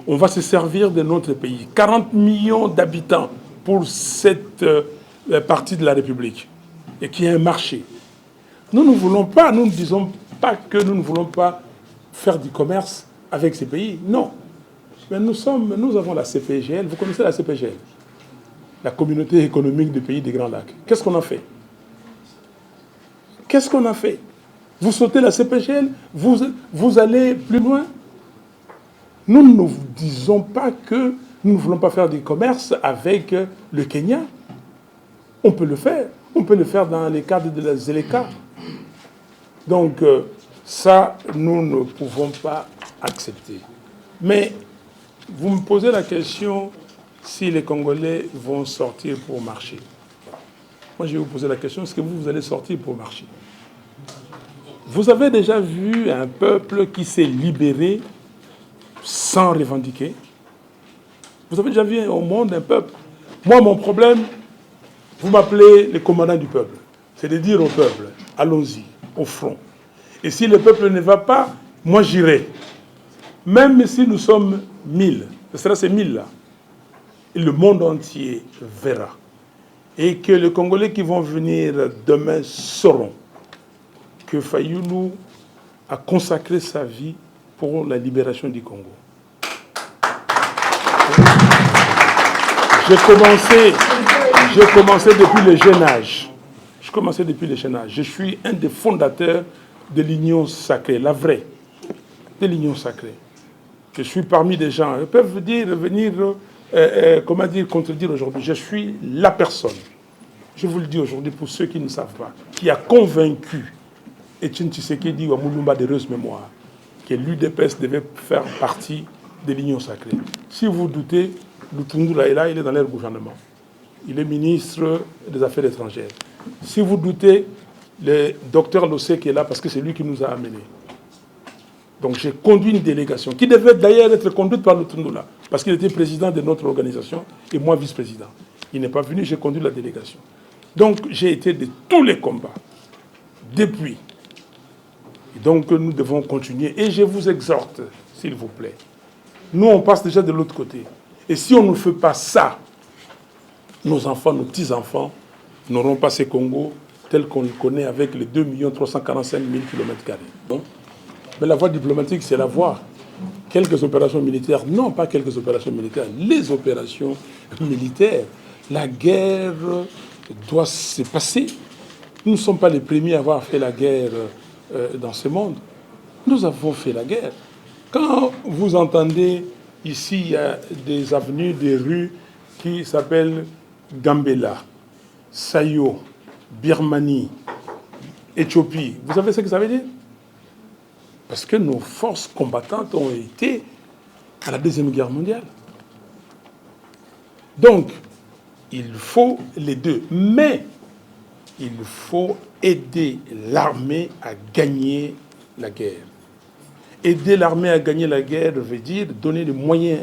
On va se servir de notre pays. 40 millions d'habitants pour cette partie de la République et qu'il y a un marché. Nous ne voulons pas, nous ne disons pas que nous ne voulons pas faire du commerce avec ces pays. Non. Mais nous avons la CPGL. Vous connaissez la CPGL? La Communauté économique des pays des Grands Lacs. Qu'est-ce qu'on a fait? Qu'est-ce qu'on a fait? Vous sautez la CPGL, vous allez plus loin. Nous ne vous disons pas que nous ne voulons pas faire du commerce avec le Kenya. On peut le faire. On peut le faire dans les cadres de la ZLECA. Donc, ça, nous ne pouvons pas accepter. Mais vous me posez la question si les Congolais vont sortir pour marcher. Moi, je vais vous poser la question, est-ce que vous allez sortir pour marcher? Vous avez déjà vu un peuple qui s'est libéré sans revendiquer? Vous avez déjà vu au monde un peuple? Moi, mon problème, vous m'appelez le commandant du peuple. C'est de dire au peuple, allons-y, au front. Et si le peuple ne va pas, moi j'irai. Même si nous sommes 1000, ce sera ces 1000-là. Et le monde entier verra. Et que les Congolais qui vont venir demain sauront que Fayulu a consacré sa vie pour la libération du Congo. J'ai commencé depuis le jeune âge. Je suis un des fondateurs de l'Union sacrée, la vraie, de l'Union sacrée. Je suis parmi des gens, ils peuvent contredire aujourd'hui. Je suis la personne, je vous le dis aujourd'hui pour ceux qui ne savent pas, qui a convaincu Etienne Tshisekedi ou Moulumba d'heureuse mémoire que l'UDPS devait faire partie de l'Union sacrée. Si vous doutez, Lutundula est là, il est dans leur gouvernement. Il est ministre des Affaires étrangères. Si vous doutez, le docteur Lossé qui est là parce que c'est lui qui nous a amenés. Donc j'ai conduit une délégation qui devait d'ailleurs être conduite par Lutundula parce qu'il était président de notre organisation et moi vice-président. Il n'est pas venu, j'ai conduit la délégation. Donc j'ai été de tous les combats depuis. Et donc nous devons continuer et je vous exhorte, s'il vous plaît. Nous on passe déjà de l'autre côté. Et si on ne fait pas ça, nos enfants, nos petits-enfants n'auront pas ces Congo tel qu'on le connaît avec les 2 345 000 km². Bon. Mais la voie diplomatique, c'est la voie. Quelques opérations militaires, non pas quelques opérations militaires, les opérations militaires. La guerre doit se passer. Nous ne sommes pas les premiers à avoir fait la guerre dans ce monde. Nous avons fait la guerre. Quand vous entendez ici, il y a des avenues, des rues qui s'appellent Gambela, Sayo, Birmanie, Éthiopie. Vous savez ce que ça veut dire? Parce que nos forces combattantes ont été à la Deuxième Guerre mondiale. Donc, il faut les deux. Mais il faut aider l'armée à gagner la guerre. Aider l'armée à gagner la guerre veut dire donner des moyens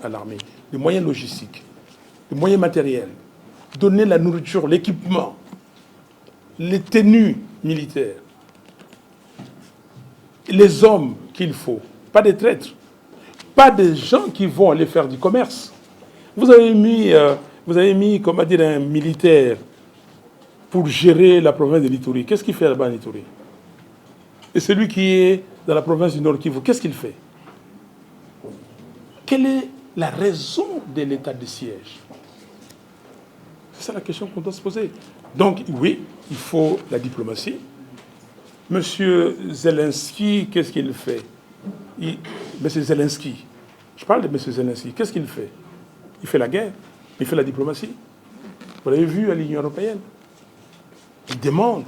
à l'armée, des moyens logistiques, des moyens matériels, donner la nourriture, l'équipement, les tenues militaires, les hommes qu'il faut, pas des traîtres, pas des gens qui vont aller faire du commerce. Vous avez mis comment dire, un militaire pour gérer la province de l'Ituri. Qu'est-ce qu'il fait là-bas en Ituri? Et celui qui est dans la province du Nord Kivu, qu'est-ce qu'il fait? Quelle est la raison de l'état de siège? C'est ça la question qu'on doit se poser. Donc, oui, il faut la diplomatie. Monsieur Zelensky, qu'est-ce qu'il fait? Monsieur Zelensky, je parle de Monsieur Zelensky, qu'est-ce qu'il fait? Il fait la guerre, il fait la diplomatie. Vous l'avez vu à l'Union européenne. Il demande,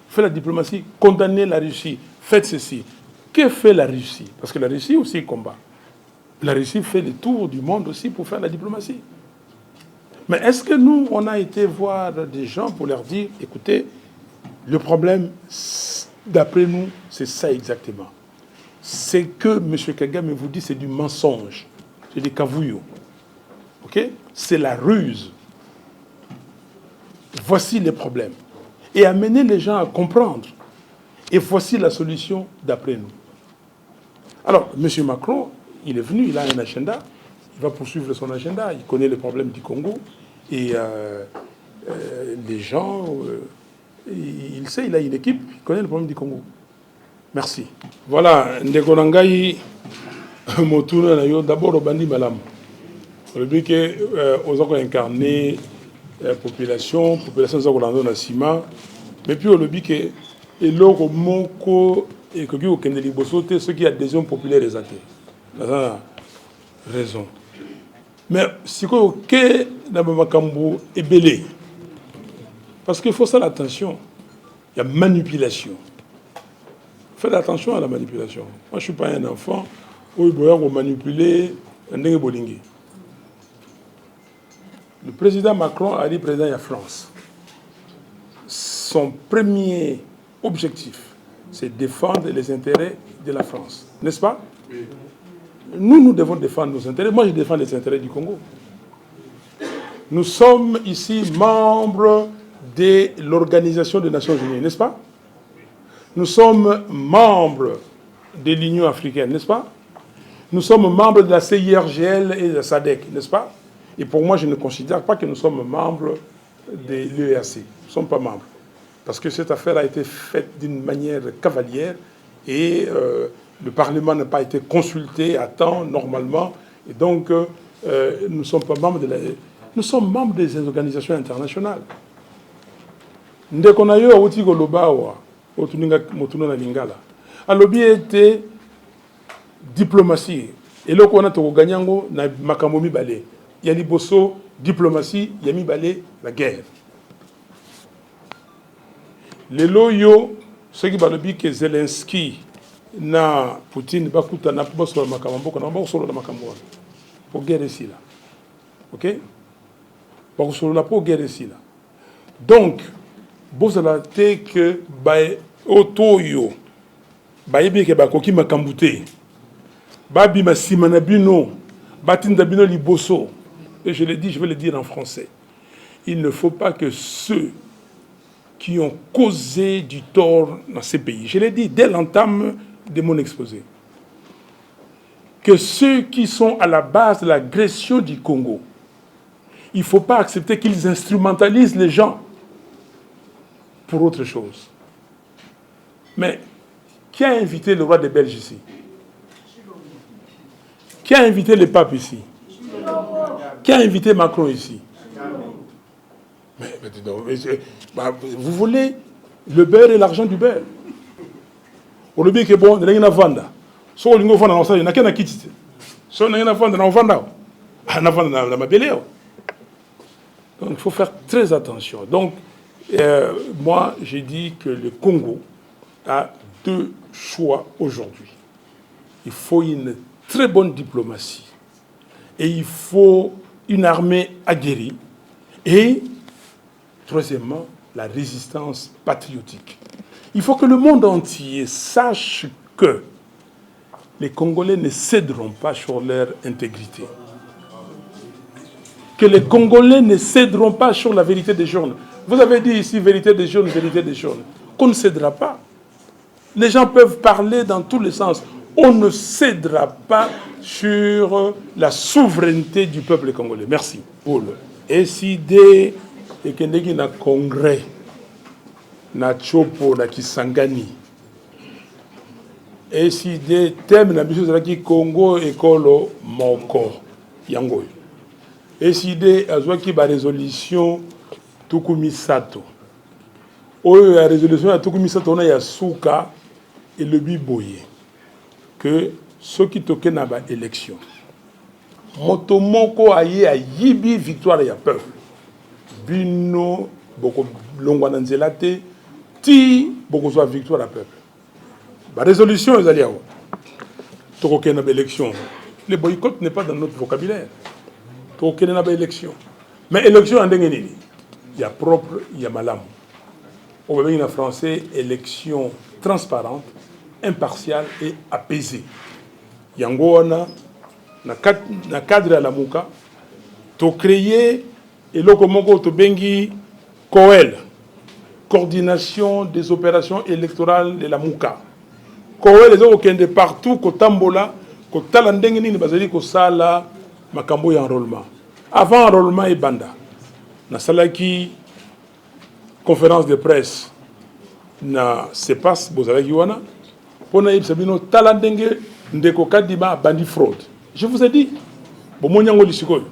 fait la diplomatie, condamnez la Russie, faites ceci. Que fait la Russie? Parce que la Russie aussi combat. La Russie fait le tour du monde aussi pour faire la diplomatie. Mais est-ce que nous, on a été voir des gens pour leur dire, écoutez, le problème, d'après nous, c'est ça exactement. C'est que M. Kagame vous dit, c'est du mensonge. C'est des cavouillots. OK? C'est la ruse. Voici les problèmes. Et amener les gens à comprendre. Et voici la solution d'après nous. Alors, M. Macron, il est venu, il a un agenda. Il va poursuivre son agenda. Il connaît les problèmes du Congo. Et les gens, il sait, il a une équipe, il connaît le problème du Congo. Merci. Voilà, ndeko na ngai motuna na yo d'abord obandi malamu. Le but que aux gens incarner population za kolanda na sima, mais puis le but que eloko moko et que au kende liboso te ceux qui adhésion populaire exacte. Ça raison. Mais si ko ke na makambo ebelé. Parce qu'il faut ça l'attention. Il y a manipulation. Faites attention à la manipulation. Moi, je ne suis pas un enfant où il faut manipuler un bolingi. Le président Macron a dit président de la France. Son premier objectif, c'est défendre les intérêts de la France. N'est-ce pas? Nous devons défendre nos intérêts. Moi, je défends les intérêts du Congo. Nous sommes ici membres de l'Organisation des Nations Unies, n'est-ce pas? Nous sommes membres de l'Union africaine, n'est-ce pas? Nous sommes membres de la CIRGL et de la SADC, n'est-ce pas? Et pour moi, je ne considère pas que nous sommes membres de l'EAC. Nous ne sommes pas membres. Parce que cette affaire a été faite d'une manière cavalière et le Parlement n'a pas été consulté à temps, normalement. Et donc, nous ne sommes pas membres de la... Nous sommes membres des organisations internationales. Ndeko na yo awuti kolobawa otuninga motuna na lingala. Alobi était diplomatie. Et là on a to ganyango na makambo mibale. Ya liboso diplomatie, ya mibale la guerre. Lelo yo ce qui balobi que Zelensky na Poutine bakuta na boso makambo ko na boso na makambo. Pour guerre ici là. OK? Pour solo la pour guerre ici là. Donc bozala te que ba otoyo ba yebi ke ba koki makambute ba bi masima na bino batinda bino liboso. Et je le dis, je vais le dire en français. Il ne faut pas que ceux qui ont causé du tort dans ces pays, je l'ai dit dès l'entame de mon exposé, que ceux qui sont à la base de l'agression du Congo, il ne faut pas accepter qu'ils instrumentalisent les gens pour autre chose. Mais qui a invité le roi des Belges ici? Qui a invité le pape ici? Qui a invité Macron ici? Mais vous voulez le beurre et l'argent du beurre. Au lieu que bon, il y a une vente. Si on a une vente, il y a une quitte. Si on a une vente, on vend. On vend la mabélé. Donc il faut faire très attention. Donc moi, j'ai dit que le Congo a deux choix aujourd'hui. Il faut une très bonne diplomatie et il faut une armée aguerrie et, troisièmement, la résistance patriotique. Il faut que le monde entier sache que les Congolais ne céderont pas sur leur intégrité. Que les Congolais ne céderont pas sur la vérité des jeunes. Vous avez dit ici vérité des jeunes, qu'on ne cédera pas. Les gens peuvent parler dans tous les sens. On ne cédera pas sur la souveraineté du peuple congolais. Merci. Et si des et na congrès na chopo na Kisangani et si des thèmes na biso qui Congo ekolo moko yango et si des azwaki ba résolution tukumisato oyo ya résolution ya tukumisato na ya suka et le biboye que ceux qui toquent na ba élection motomoko aye a yibi victoire ya peuple bino boko longwana nzela te ti boko soit victoire à peuple ba résolution ezali awa tokoke na ba élection. Le boycott n'est pas dans notre vocabulaire. Tokoke na ba élection mais élection en ndenge nini ya propre ya malamu on va en français élection transparente, impartiale et apaisée. Yango wana na cadre ya lamuka to créer eloko moko to bengi COEL, coordination des opérations électorales de la Mouka. COEL est okende partout ko tambola ko tala ndenge nini bazali ko sala makambo ya enrôlement. Avant enrôlement et banda na salaki conférence de presse na CEPAS bozalaki wana pona yebisa bino tala ndenge ndeko Kadima bandi fraude. Je vous ai dit bomoni yango lisikoyo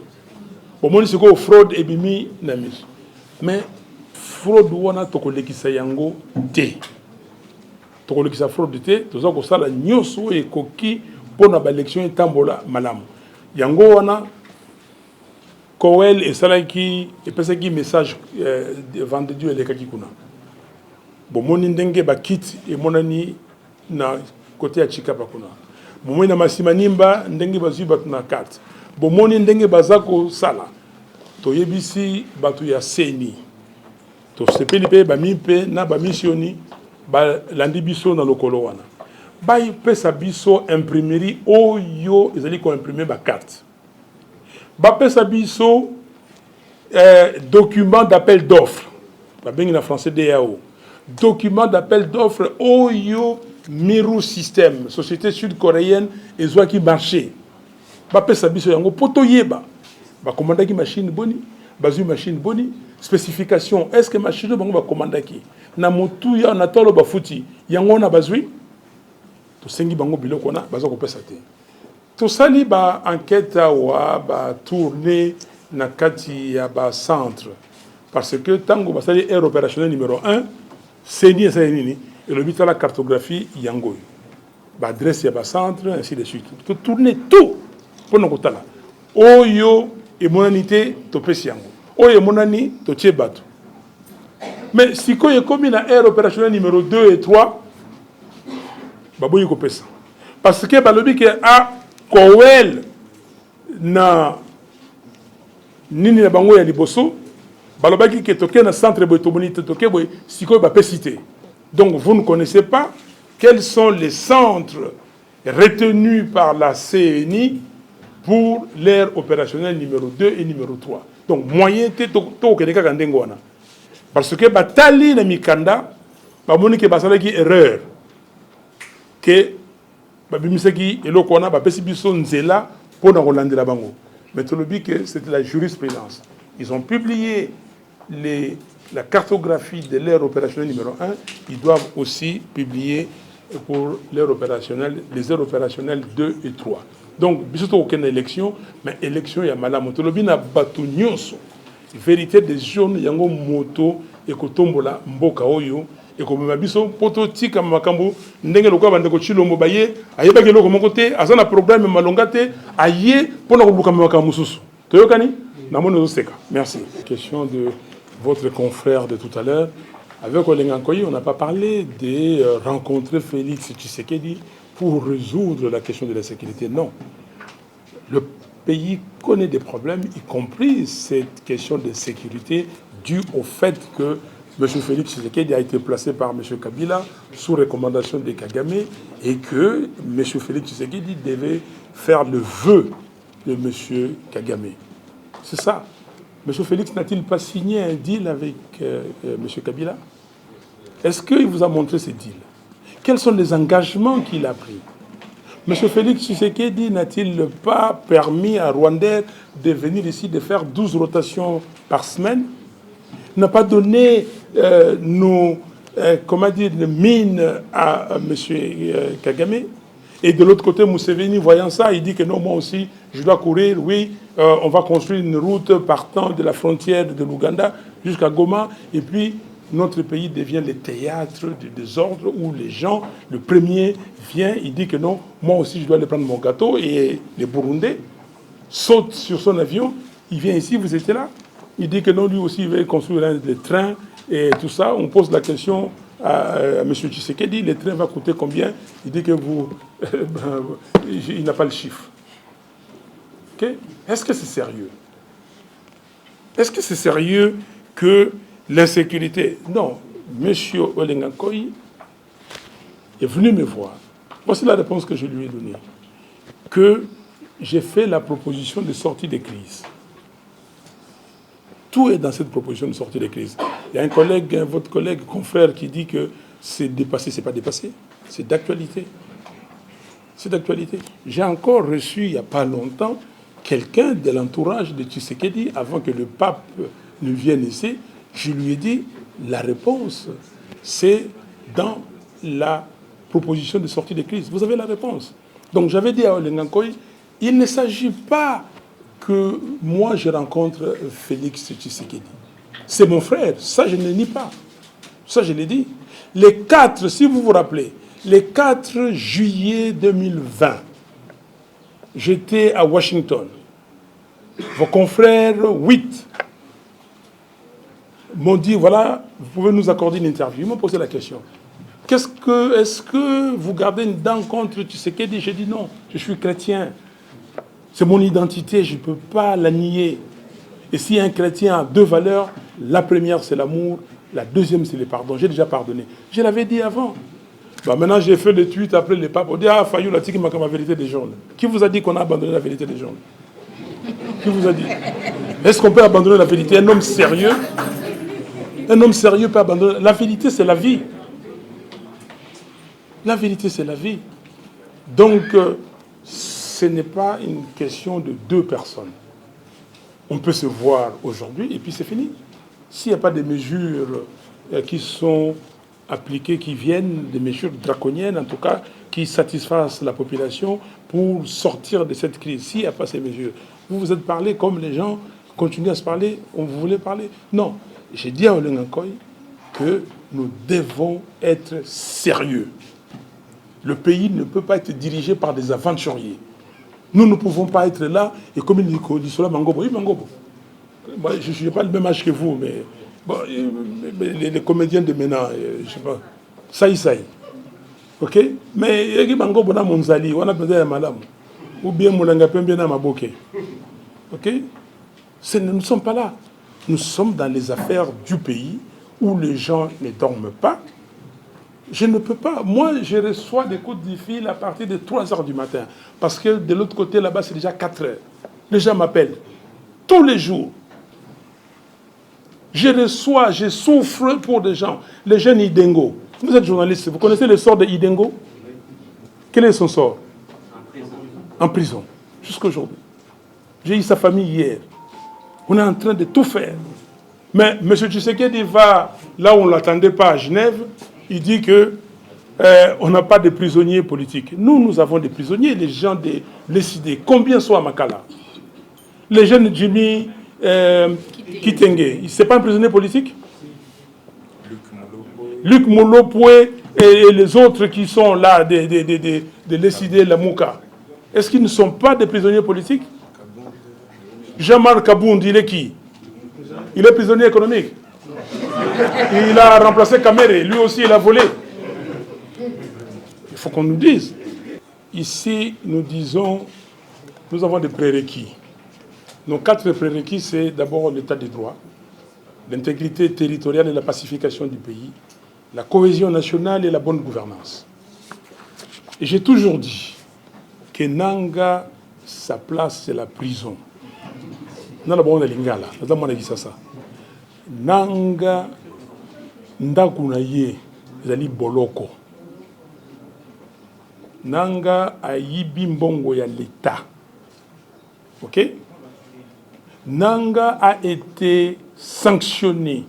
bomoni sikoyo fraude ebimi na miso mais fraude wana tokolekisa yango te tokolekisa fraude te toza kosala nyonso ekoki pona ba élection etambola malamu yango wana Kowel esalaki epesaki message vendredi elekaki kuna bomoni ndenge bakiti emonani na côté ya Chikapa kuna bomoni na Masimanimba ndenge bazwi bato na carte bomoni ndenge bazako sala toyebisi bato ya seni tosepeli pe bamimpe na bamisioni balandi biso na lokolo wana bayipesa biso imprimerie oyo ezali ko imprimer ba carte bapesa biso document d'appel d'offres babengi na français DAO document d'appel d'offres oyo Miru System société sud-coréenne ezwaki marché bapesa biso yango poto yeba bakomandaki machine boni bazwi machine boni spécification est-ce que machine bango bakomandaki na motu ya na tolo bafuti yango na bazwi tosengi bango biloko na baza kopesa te tosali ba enquête wa ba tourner na kati ya ba centre parce que tango basali air opérationnel numéro 1 seni esa nini et le but la cartographie yango ba adresse ya ba centre ainsi de suite to tourner tout pour nous kotala oyo et monanité to pesi yango oyo monani to tie bato mais si ko ye komi na air opérationnel numéro 2 et 3 baboyi ko pesa parce que balobi ke a Kowel na nini na bango ya liboso balobaki ke toke na centre botomoni toke boy siko ba pesité. Donc vous ne connaissez pas quels sont les centres retenus par la CNI pour l'aire opérationnelle numéro 2 et numéro 3. Donc moyen te to keneka kandengo wana parce que batali na mikanda ba moni ke basalaki erreur que babimisaki eloko wana bapesi biso nzela pour na kolandela bango. Mais tout le but que c'était la jurisprudence. Ils ont publié la cartographie de l'aire opérationnelle numéro 1. Ils doivent aussi publier pour l'aire opérationnelle, les aires opérationnelles 2 et 3. Donc, biso aucune élection, mais élection ya malamu. Tout le but na batu nyonso. Vérité des jeunes yango moto et kotombola mboka oyo. Et comme ma biso poto tika makambo ndenge lokwa bande ko chilombo baye ayeba ke loko moko te azana programme malonga te aye pona ko buka makambo mususu toyokani na mono seka. Merci. Question de votre confrère de tout à l'heure avec Olenga Nkoyi, on n'a pas parlé de rencontrer Félix Tshisekedi pour résoudre la question de la sécurité. Non. Le pays connaît des problèmes, y compris cette question de sécurité due au fait que M. Félix Tshisekedi a été placé par M. Kabila sous recommandation de Kagame et que M. Félix Tshisekedi devait faire le vœu de M. Kagame. C'est ça. M. Félix n'a-t-il pas signé un deal avec M. Kabila? Est-ce qu'il vous a montré ce deal? Quels sont les engagements qu'il a pris? M. Félix Tshisekedi n'a-t-il pas permis à Rwandais de venir ici, de faire 12 rotations par semaine? N'a pas donné nos mines à M. Kagame? Et de l'autre côté, Museveni, voyant ça, il dit que non, moi aussi, je dois courir. Oui, on va construire une route partant de la frontière de l'Ouganda jusqu'à Goma. Et puis, notre pays devient le théâtre du désordre où les gens, le premier vient, il dit que non, moi aussi, je dois aller prendre mon gâteau. Et les Burundais sautent sur son avion. Il vient ici, vous étiez là. Il dit que non, lui aussi, il veut construire des trains et tout ça. On pose la question à M. Tshisekedi, le train va coûter combien? Il dit que il n'a pas le chiffre. Okay? Est-ce que c'est sérieux? Est-ce que c'est sérieux que l'insécurité... Non, M. Olenga Nkoyi est venu me voir. Voici la réponse que je lui ai donnée. Que j'ai fait la proposition de sortie des crises. Tout est dans cette proposition de sortie des crises. Il y a un collègue, votre collègue, confrère, qui dit que c'est dépassé. C'est pas dépassé, c'est d'actualité. C'est d'actualité. J'ai encore reçu, il n'y a pas longtemps, quelqu'un de l'entourage de Tshisekedi, avant que le pape ne vienne ici. Je lui ai dit, La réponse, c'est dans la proposition de sortie de crise. Vous avez la réponse. Donc j'avais dit à Olengankoy, il ne s'agit pas que moi je rencontre Félix Tshisekedi. C'est mon frère, ça je ne le nie pas. Ça je l'ai dit. Les 4, si vous vous rappelez, les 4 juillet 2020, j'étais à Washington. Vos confrères, 8, m'ont dit, voilà, vous pouvez nous accorder une interview. Ils m'ont posé la question. Est-ce que vous gardez une dent contre Tshisekedi? J'ai dit non, je suis chrétien. C'est mon identité, je ne peux pas la nier. Et si un chrétien a 2 valeurs, la première c'est l'amour, la deuxième c'est le pardon. J'ai déjà pardonné. Je l'avais dit avant. Bah maintenant j'ai fait le tweet après le pape. On dit, ah, Fayou l'a dit qu'il m'a comme la vérité des jaunes. Qui vous a dit qu'on a abandonné la vérité des jaunes? Qui vous a dit? Est-ce qu'on peut abandonner la vérité? Un homme sérieux peut abandonner. La vérité, c'est la vie. La vérité, c'est la vie. Donc, ce n'est pas une question de 2 personnes. On peut se voir aujourd'hui et puis c'est fini. S'il n'y a pas de mesures qui sont appliquées, qui viennent, des mesures draconiennes, en tout cas, qui satisfassent la population pour sortir de cette crise, s'il n'y a pas ces mesures, vous vous êtes parlé comme les gens continuent à se parler, on voulait parler. Non, j'ai dit à Olengankoy que nous devons être sérieux. Le pays ne peut pas être dirigé par des aventuriers. Nous ne pouvons pas être là, et comme il dit cela, Mangobo, oui, Mangobo. Moi, je n'ai pas le même âge que vous, mais, bon, les comédiens de maintenant, je ne sais pas, Saï. Ok? Mais il y a Mangobo dans Monzali, on a besoin de madame. Ou bien Moulanga Pembien dans Maboké. Ok? Nous ne sommes pas là. Nous sommes dans les affaires du pays où les gens ne dorment pas. Je ne peux pas. Moi, je reçois des coups de fil à partir de 3 heures du matin. Parce que de l'autre côté, là-bas, c'est déjà 4 heures. Les gens m'appellent. Tous les jours. Je souffre pour des gens. Les jeunes Idengo. Vous êtes journaliste, vous connaissez le sort de Idengo? Quel est son sort? En prison. Jusqu'à aujourd'hui. J'ai eu sa famille hier. On est en train de tout faire. Mais M. Tshisekedi va là où on ne l'attendait pas, à Genève. Il dit qu'on n'a pas de prisonniers politiques. Nous avons des prisonniers, les gens de l'ECD. Combien sont à Makala? Les jeunes Jimmy Kitenge, ce n'est pas un prisonnier politique? Luc Molopoué et les autres qui sont là, de l'ECD, la Mouka. Est-ce qu'ils ne sont pas des prisonniers politiques? Jean-Marc Kabound, il est qui? Il est prisonnier économique. Il a remplacé Kamere, lui aussi il a volé. Il faut qu'on nous dise. Ici, nous disons, nous avons des prérequis. Nos 4 prérequis, c'est d'abord l'état de droit, l'intégrité territoriale et la pacification du pays, la cohésion nationale et la bonne gouvernance. Et j'ai toujours dit que Nanga, sa place, c'est la prison. Nanga ndakunaye zali boloko. Nanga ayibi mbongo ya l'État. Ok? Nanga a été sanctionné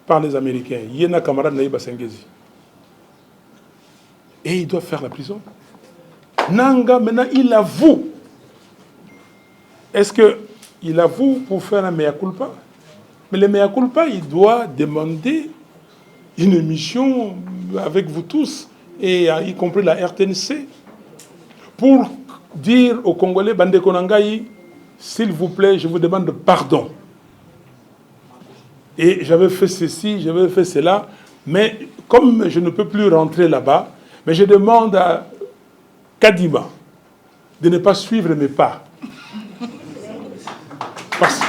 par les Américains. Yena camarade Naïba Sengezi. Et il doit faire la prison. Nanga, maintenant, il avoue. Est-ce qu'il avoue pour faire un mea culpa? Mais le mea culpa, il doit demander une émission avec vous tous, et y compris la RTNC, pour dire aux Congolais, Bande Konangaï, s'il vous plaît, je vous demande pardon. Et j'avais fait ceci, j'avais fait cela, mais comme je ne peux plus rentrer là-bas, mais je demande à Kadima de ne pas suivre mes pas. Parce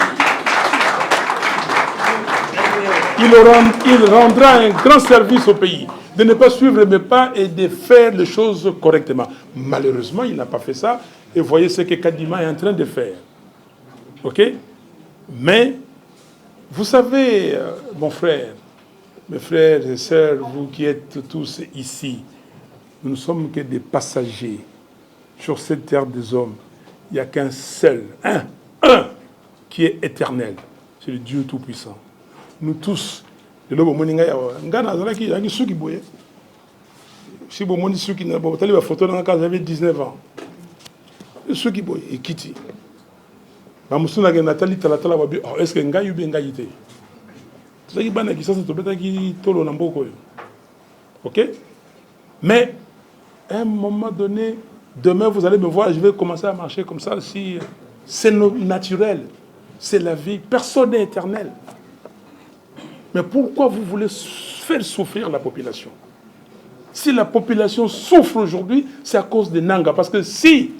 qu'il rendra un grand service au pays, de ne pas suivre mes pas et de faire les choses correctement. Malheureusement, il n'a pas fait ça, et voyez ce que Kadima est en train de faire. Ok? Mais, vous savez, mon frère, mes frères et sœurs, vous qui êtes tous ici, nous ne sommes que des passagers sur cette terre des hommes. Il n'y a qu'un seul, un qui est éternel. C'est le Dieu Tout-Puissant. Nous tous, Le lobo moninga ya ngana zalaki yaki suki boye. Si bo moni suki na bo tali ba photo na quand j'avais 19 ans. Suki boye ekiti. Ba musuna ke Nathalie talatala ba bi est-ce que ngai ube ngai te. Zaki bana ki sasa to betaki tolo na mboko yo. OK? Mais à un moment donné, demain vous allez me voir, je vais commencer à marcher comme ça si c'est naturel. C'est la vie, personne n'est éternel. Mais pourquoi vous voulez faire souffrir la population? Si la population souffre aujourd'hui, c'est à cause de Nanga. Parce que si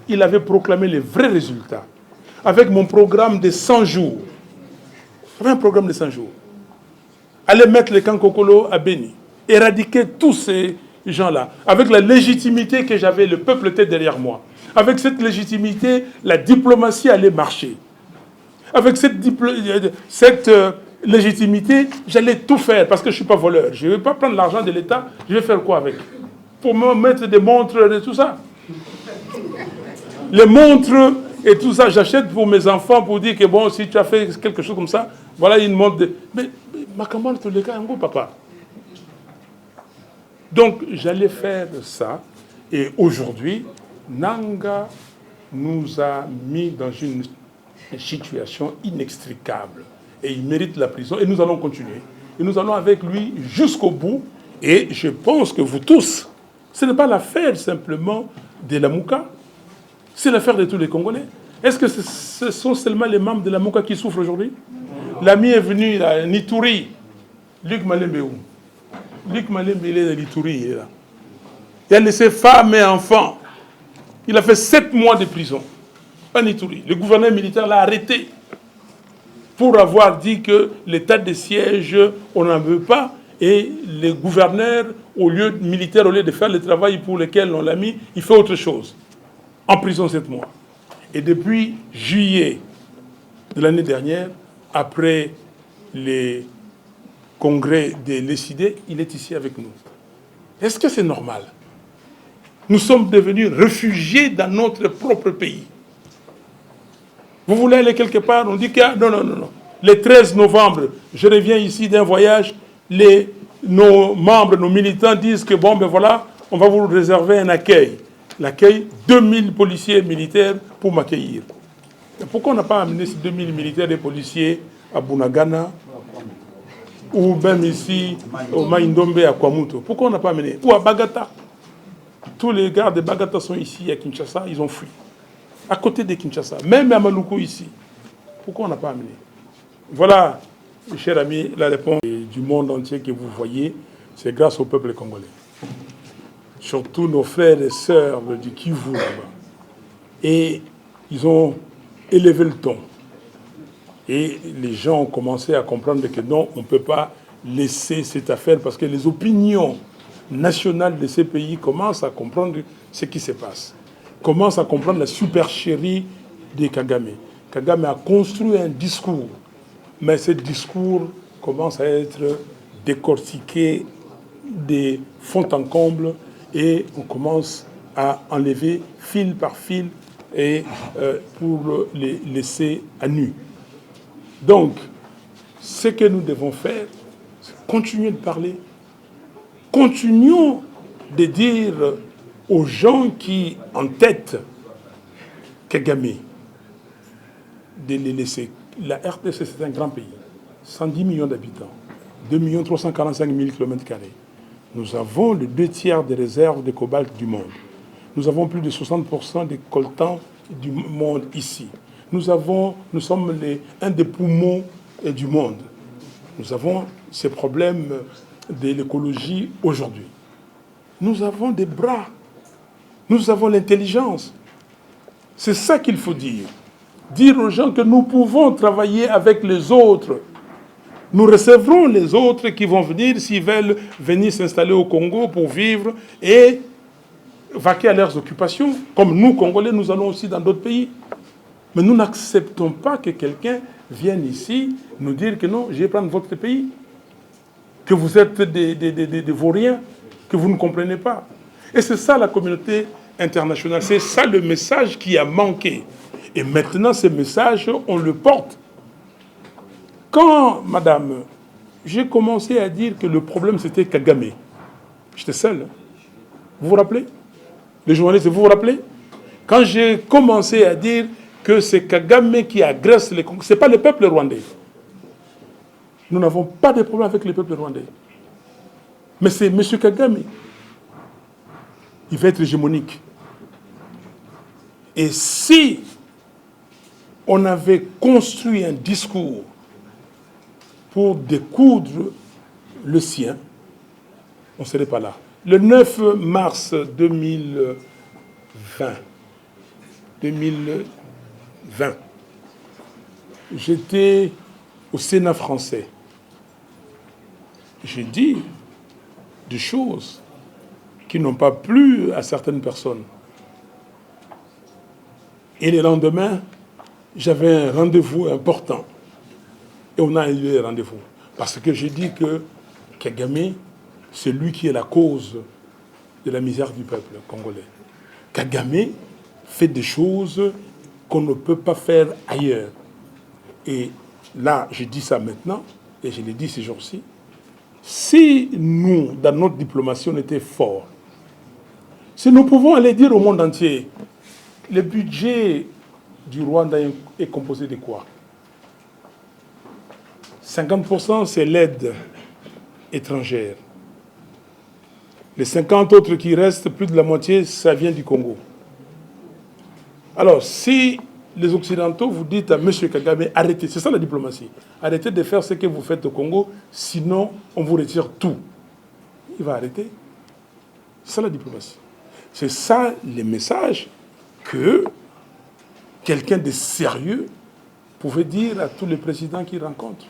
il avait proclamé les vrais résultats, avec mon programme de 100 jours, j'avais un programme de 100 jours, aller mettre les Kankokolo à Béni, éradiquer tous ces gens-là, avec la légitimité que j'avais, le peuple était derrière moi. Avec cette légitimité, la diplomatie allait marcher. Avec cette légitimité, j'allais tout faire parce que je ne suis pas voleur. Je ne vais pas prendre l'argent de l'État, je vais faire quoi avec? Pour me mettre des montres et tout ça. Les montres et tout ça, j'achète pour mes enfants pour dire que bon, si tu as fait quelque chose comme ça, voilà une montre. Mais ma campagne, tous les cas, un gros papa. Donc, j'allais faire ça. Et aujourd'hui, Nanga nous a mis dans une situation inextricable. Et il mérite la prison. Et nous allons continuer. Et nous allons avec lui jusqu'au bout. Et je pense que vous tous, ce n'est pas l'affaire simplement de la Mouka. C'est l'affaire de tous les Congolais. Est-ce que ce sont seulement les membres de la Mouka qui souffrent aujourd'hui? L'ami est venu à Nitouri. Luc Malembe où? Luc Malembe, il est à Nitouri. Il est là. Il a laissé femmes et enfants. Il a fait 7 mois de prison. À Nitouri. Le gouverneur militaire l'a arrêté pour avoir dit que l'état de siège, on n'en veut pas. Et le gouverneur, au lieu de faire le travail pour lequel on l'a mis, il fait autre chose. En prison 7 mois. Et depuis juillet de l'année dernière, après les congrès de l'ECID, il est ici avec nous. Est-ce que c'est normal? Nous sommes devenus réfugiés dans notre propre pays. Vous voulez aller quelque part, on dit que non. Le 13 novembre, je reviens ici d'un voyage, nos membres, nos militants disent que bon, ben voilà, on va vous réserver un accueil. L'accueil, 2000 policiers militaires pour m'accueillir. Pourquoi on n'a pas amené ces 2000 militaires et policiers à Bunagana ou même ici au Maïndombe à Kwamuto? Pourquoi on n'a pas amené? Ou à Bagata? Tous les gars de Bagata sont ici à Kinshasa, ils ont fui. À côté de Kinshasa, même à Maluku ici. Pourquoi on n'a pas amené? Voilà, mes chers amis, la réponse du monde entier que vous voyez, c'est grâce au peuple congolais. Surtout nos frères et sœurs du Kivu là-bas. Et ils ont élevé le ton. Et les gens ont commencé à comprendre que non, on ne peut pas laisser cette affaire parce que les opinions nationales de ces pays commencent à comprendre ce qui se passe. Commencent à comprendre la supercherie de Kagame. Kagame a construit un discours, mais ce discours commence à être décortiqué de fond en comble et on commence à enlever fil par fil et pour les laisser à nu. Donc, ce que nous devons faire, c'est continuer de parler. Continuons de dire aux gens qui en tête Kagame de les laisser. La RDC, c'est un grand pays. 110 millions d'habitants. 2 345 000 km². Nous avons le 2/3 des réserves de cobalt du monde. Nous avons plus de 60% des coltans du monde ici. Nous sommes un des poumons du monde. Nous avons ces problèmes de l'écologie aujourd'hui. Nous avons des bras. Nous avons l'intelligence. C'est ça qu'il faut dire. Dire aux gens que nous pouvons travailler avec les autres. Nous recevrons les autres qui vont venir s'ils veulent venir s'installer au Congo pour vivre et vaquer à leurs occupations. Comme nous, Congolais, nous allons aussi dans d'autres pays. Mais nous n'acceptons pas que quelqu'un vienne ici nous dire que non, je vais prendre votre pays, que vous êtes des vauriens, que vous ne comprenez pas. Et c'est ça la communauté internationale. C'est ça le message qui a manqué. Et maintenant, ce message, on le porte. Quand Madame j'ai commencé à dire que le problème c'était Kagame. J'étais seul. Hein. Vous vous rappelez? Les journalistes, vous vous rappelez? Quand j'ai commencé à dire que c'est Kagame qui agresse les Congolais, ce n'est pas le peuple rwandais. Nous n'avons pas de problème avec le peuple rwandais. Mais c'est M. Kagame. Il va être hégémonique. Et si on avait construit un discours pour découdre le sien, on ne serait pas là. Le 9 mars 2020, j'étais au Sénat français. J'ai dit des choses qui n'ont pas plu à certaines personnes. Et le lendemain, j'avais un rendez-vous important. Et on a annulé le rendez-vous. Parce que j'ai dit que Kagame, c'est lui qui est la cause de la misère du peuple congolais. Kagame fait des choses qu'on ne peut pas faire ailleurs. Et là, je dis ça maintenant, et je l'ai dit ces jours-ci. Si nous, dans notre diplomatie, on était forts, si nous pouvons aller dire au monde entier, le budget du Rwanda est composé de quoi? 50% c'est l'aide étrangère. Les 50 autres qui restent, plus de la moitié, ça vient du Congo. Alors, si les Occidentaux vous dites à M. Kagame, arrêtez, c'est ça la diplomatie, arrêtez de faire ce que vous faites au Congo, sinon on vous retire tout. Il va arrêter. C'est ça la diplomatie. C'est ça les messages que quelqu'un de sérieux pouvait dire à tous les présidents qu'il rencontre,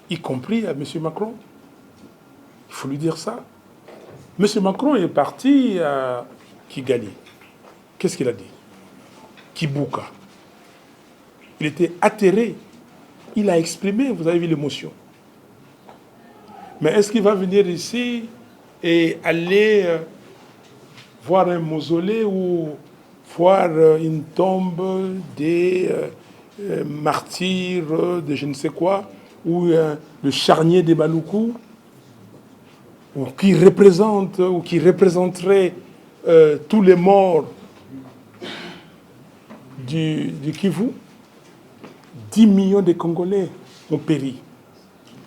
y compris à M. Macron. Il faut lui dire ça. M. Macron est parti à Kigali. Qu'est-ce qu'il a dit? Kibuka. Il était atterré. Il a exprimé, vous avez vu l'émotion. Mais est-ce qu'il va venir ici et aller voir un mausolée ou voir une tombe des martyrs de je ne sais quoi, ou le charnier des Maluku, ou qui représente, ou qui représenterait tous les morts du Kivu? 10 millions de Congolais ont péri.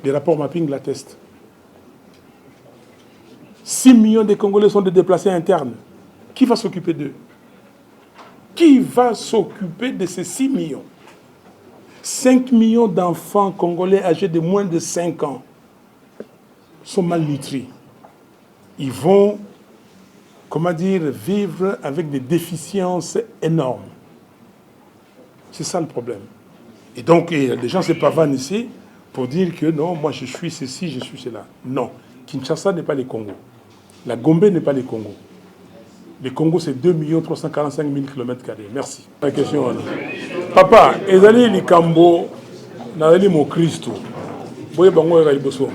Les rapports mapping l'attestent. 6 millions de Congolais sont des déplacés internes. Qui va s'occuper d'eux? Qui va s'occuper de ces 6 millions? 5 millions d'enfants congolais âgés de moins de 5 ans sont malnutris. Ils vont, comment dire, vivre avec des déficiences énormes. C'est ça le problème. Et donc, les gens se pavanent ici pour dire que non, moi je suis ceci, je suis cela. Non, Kinshasa n'est pas le Congo. La Gombe n'est pas le Congo. Le Congo, c'est 2 345 000 km². Merci. La question. Papa, ezali likambo nazali mo Kristo. Boye bango ya liboso.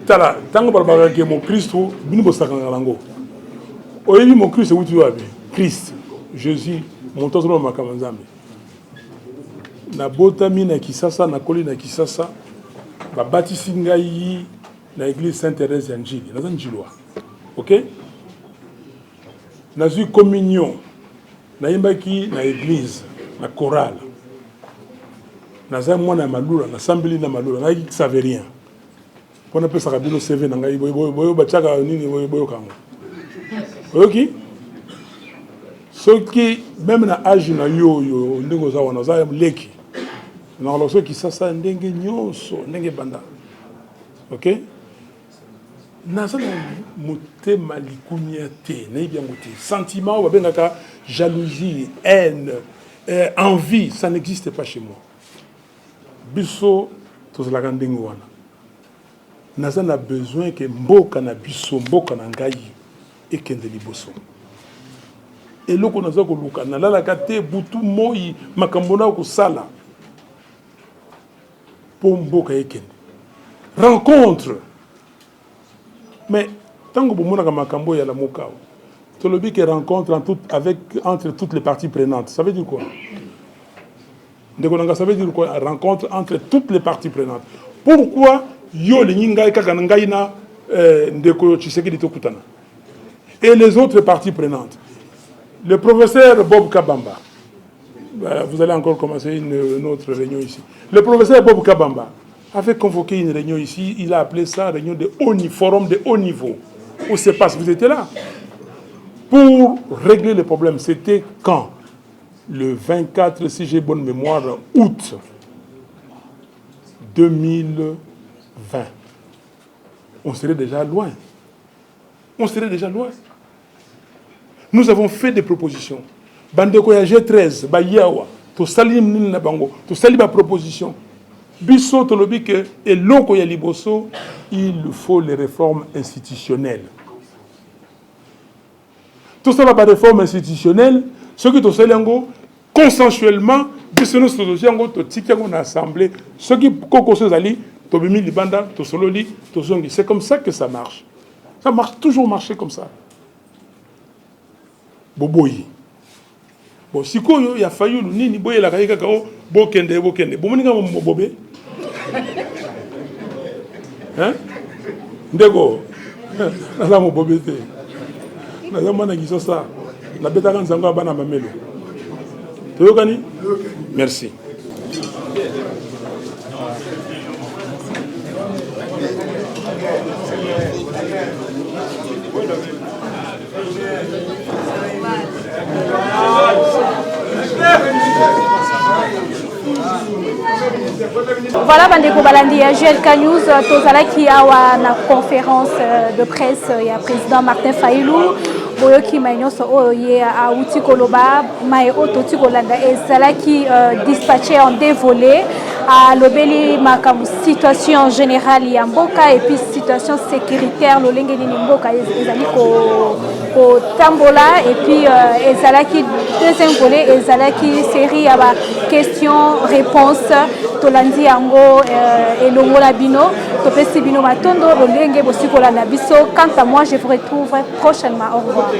Tala, tango balabaka ke mo Kristo, bino bosakanga nango. Oyebi mo Kristo wuti wapi? Christ, Jésus, mon tozolo makama nzambe. Na botami na Kisasa, na koli na Kisasa, babatisi ngai na église Sainte-Thérèse ya Njili, naza Njilwa. OK? Nazu communion, nayimbaki na église, na chorale. Naza mwana ya malula, na sambeli na malula, na qui savait rien. Pour na pesa kabilo CV na ngai boyo bachaka nini boyo kango. OK? Soki même na âge na yo ndingo za wana za leki. Na loso ki sasa ndenge nyonso, ndenge banda. OK? Naza motema likumia te, nayebi yango te. Sentiment babengaka jalousie, haine, envie, ça n'existe pas chez moi. Biso tozalaka ndenge wana. Naza na besoin que mboka na biso, mboka na ngai ekende liboso. Eloko naza koluka nalalaka te butu moi makambo na kosala po mboka ekende. Rencontre. Mais tant que vous avez makambo ya la mokao, to lobi que rencontre entre toutes les parties prenantes. Ça veut dire quoi? Ça veut dire quoi? Rencontre entre toutes les parties prenantes. Pourquoi yo le ninga kaka ngai na ndeko Tshisekedi tokutana? Et les autres parties prenantes. Le professeur Bob Kabamba, vous allez encore commencer une autre réunion ici. Le professeur Bob Kabamba avait convoqué une réunion ici, il a appelé ça réunion de haut niveau, forum de haut niveau. Où c'est pas si vous étiez là. Pour régler les problèmes, c'était quand? Le 24, si j'ai bonne mémoire, août 2020. On serait déjà loin. On serait déjà loin. Nous avons fait des propositions. Bandeko ya G13, Bayawa, to salim nina bango, to saliba proposition. Bisso tolobi que et loko ya liboso, il faut les réformes institutionnelles. Tout ça va réforme institutionnelle, ce qui to salango consensuellement, bisso no solution to tikango na assemblée, ce qui koko sozali to bimi libanda, to sololi, to zongi. C'est comme ça que ça marche. Ça marche toujours marcher comme ça. Boboyi. Bon, si koyo ya fayu nini boye la kaika kao bokende. Bomoninga mo bobé. Hein? Ndego. Na mo bobé te. Na zamana giso ça. Na beta kan zanga bana mamelo. Toyokani? Merci. Voilà, Bandeko Balandi, GLK News, tozala qui a na conférence de presse, il y a président Martin Faïlou, boyoki mainyoso oye a outi koloba, mai ototi kolanda ezala qui dispatché en deux volets. À l'obéli makam situation générale yamboka et puis situation sécuritaire l'olenge ni mboka ezali ko tambola et puis ezala qui deuxième volet ezala qui série à ba questions réponses tolandi yango elongola bino topesi bino matondo l'olenge bosikola na biso. Quant à moi je vous retrouve prochainement. Au revoir.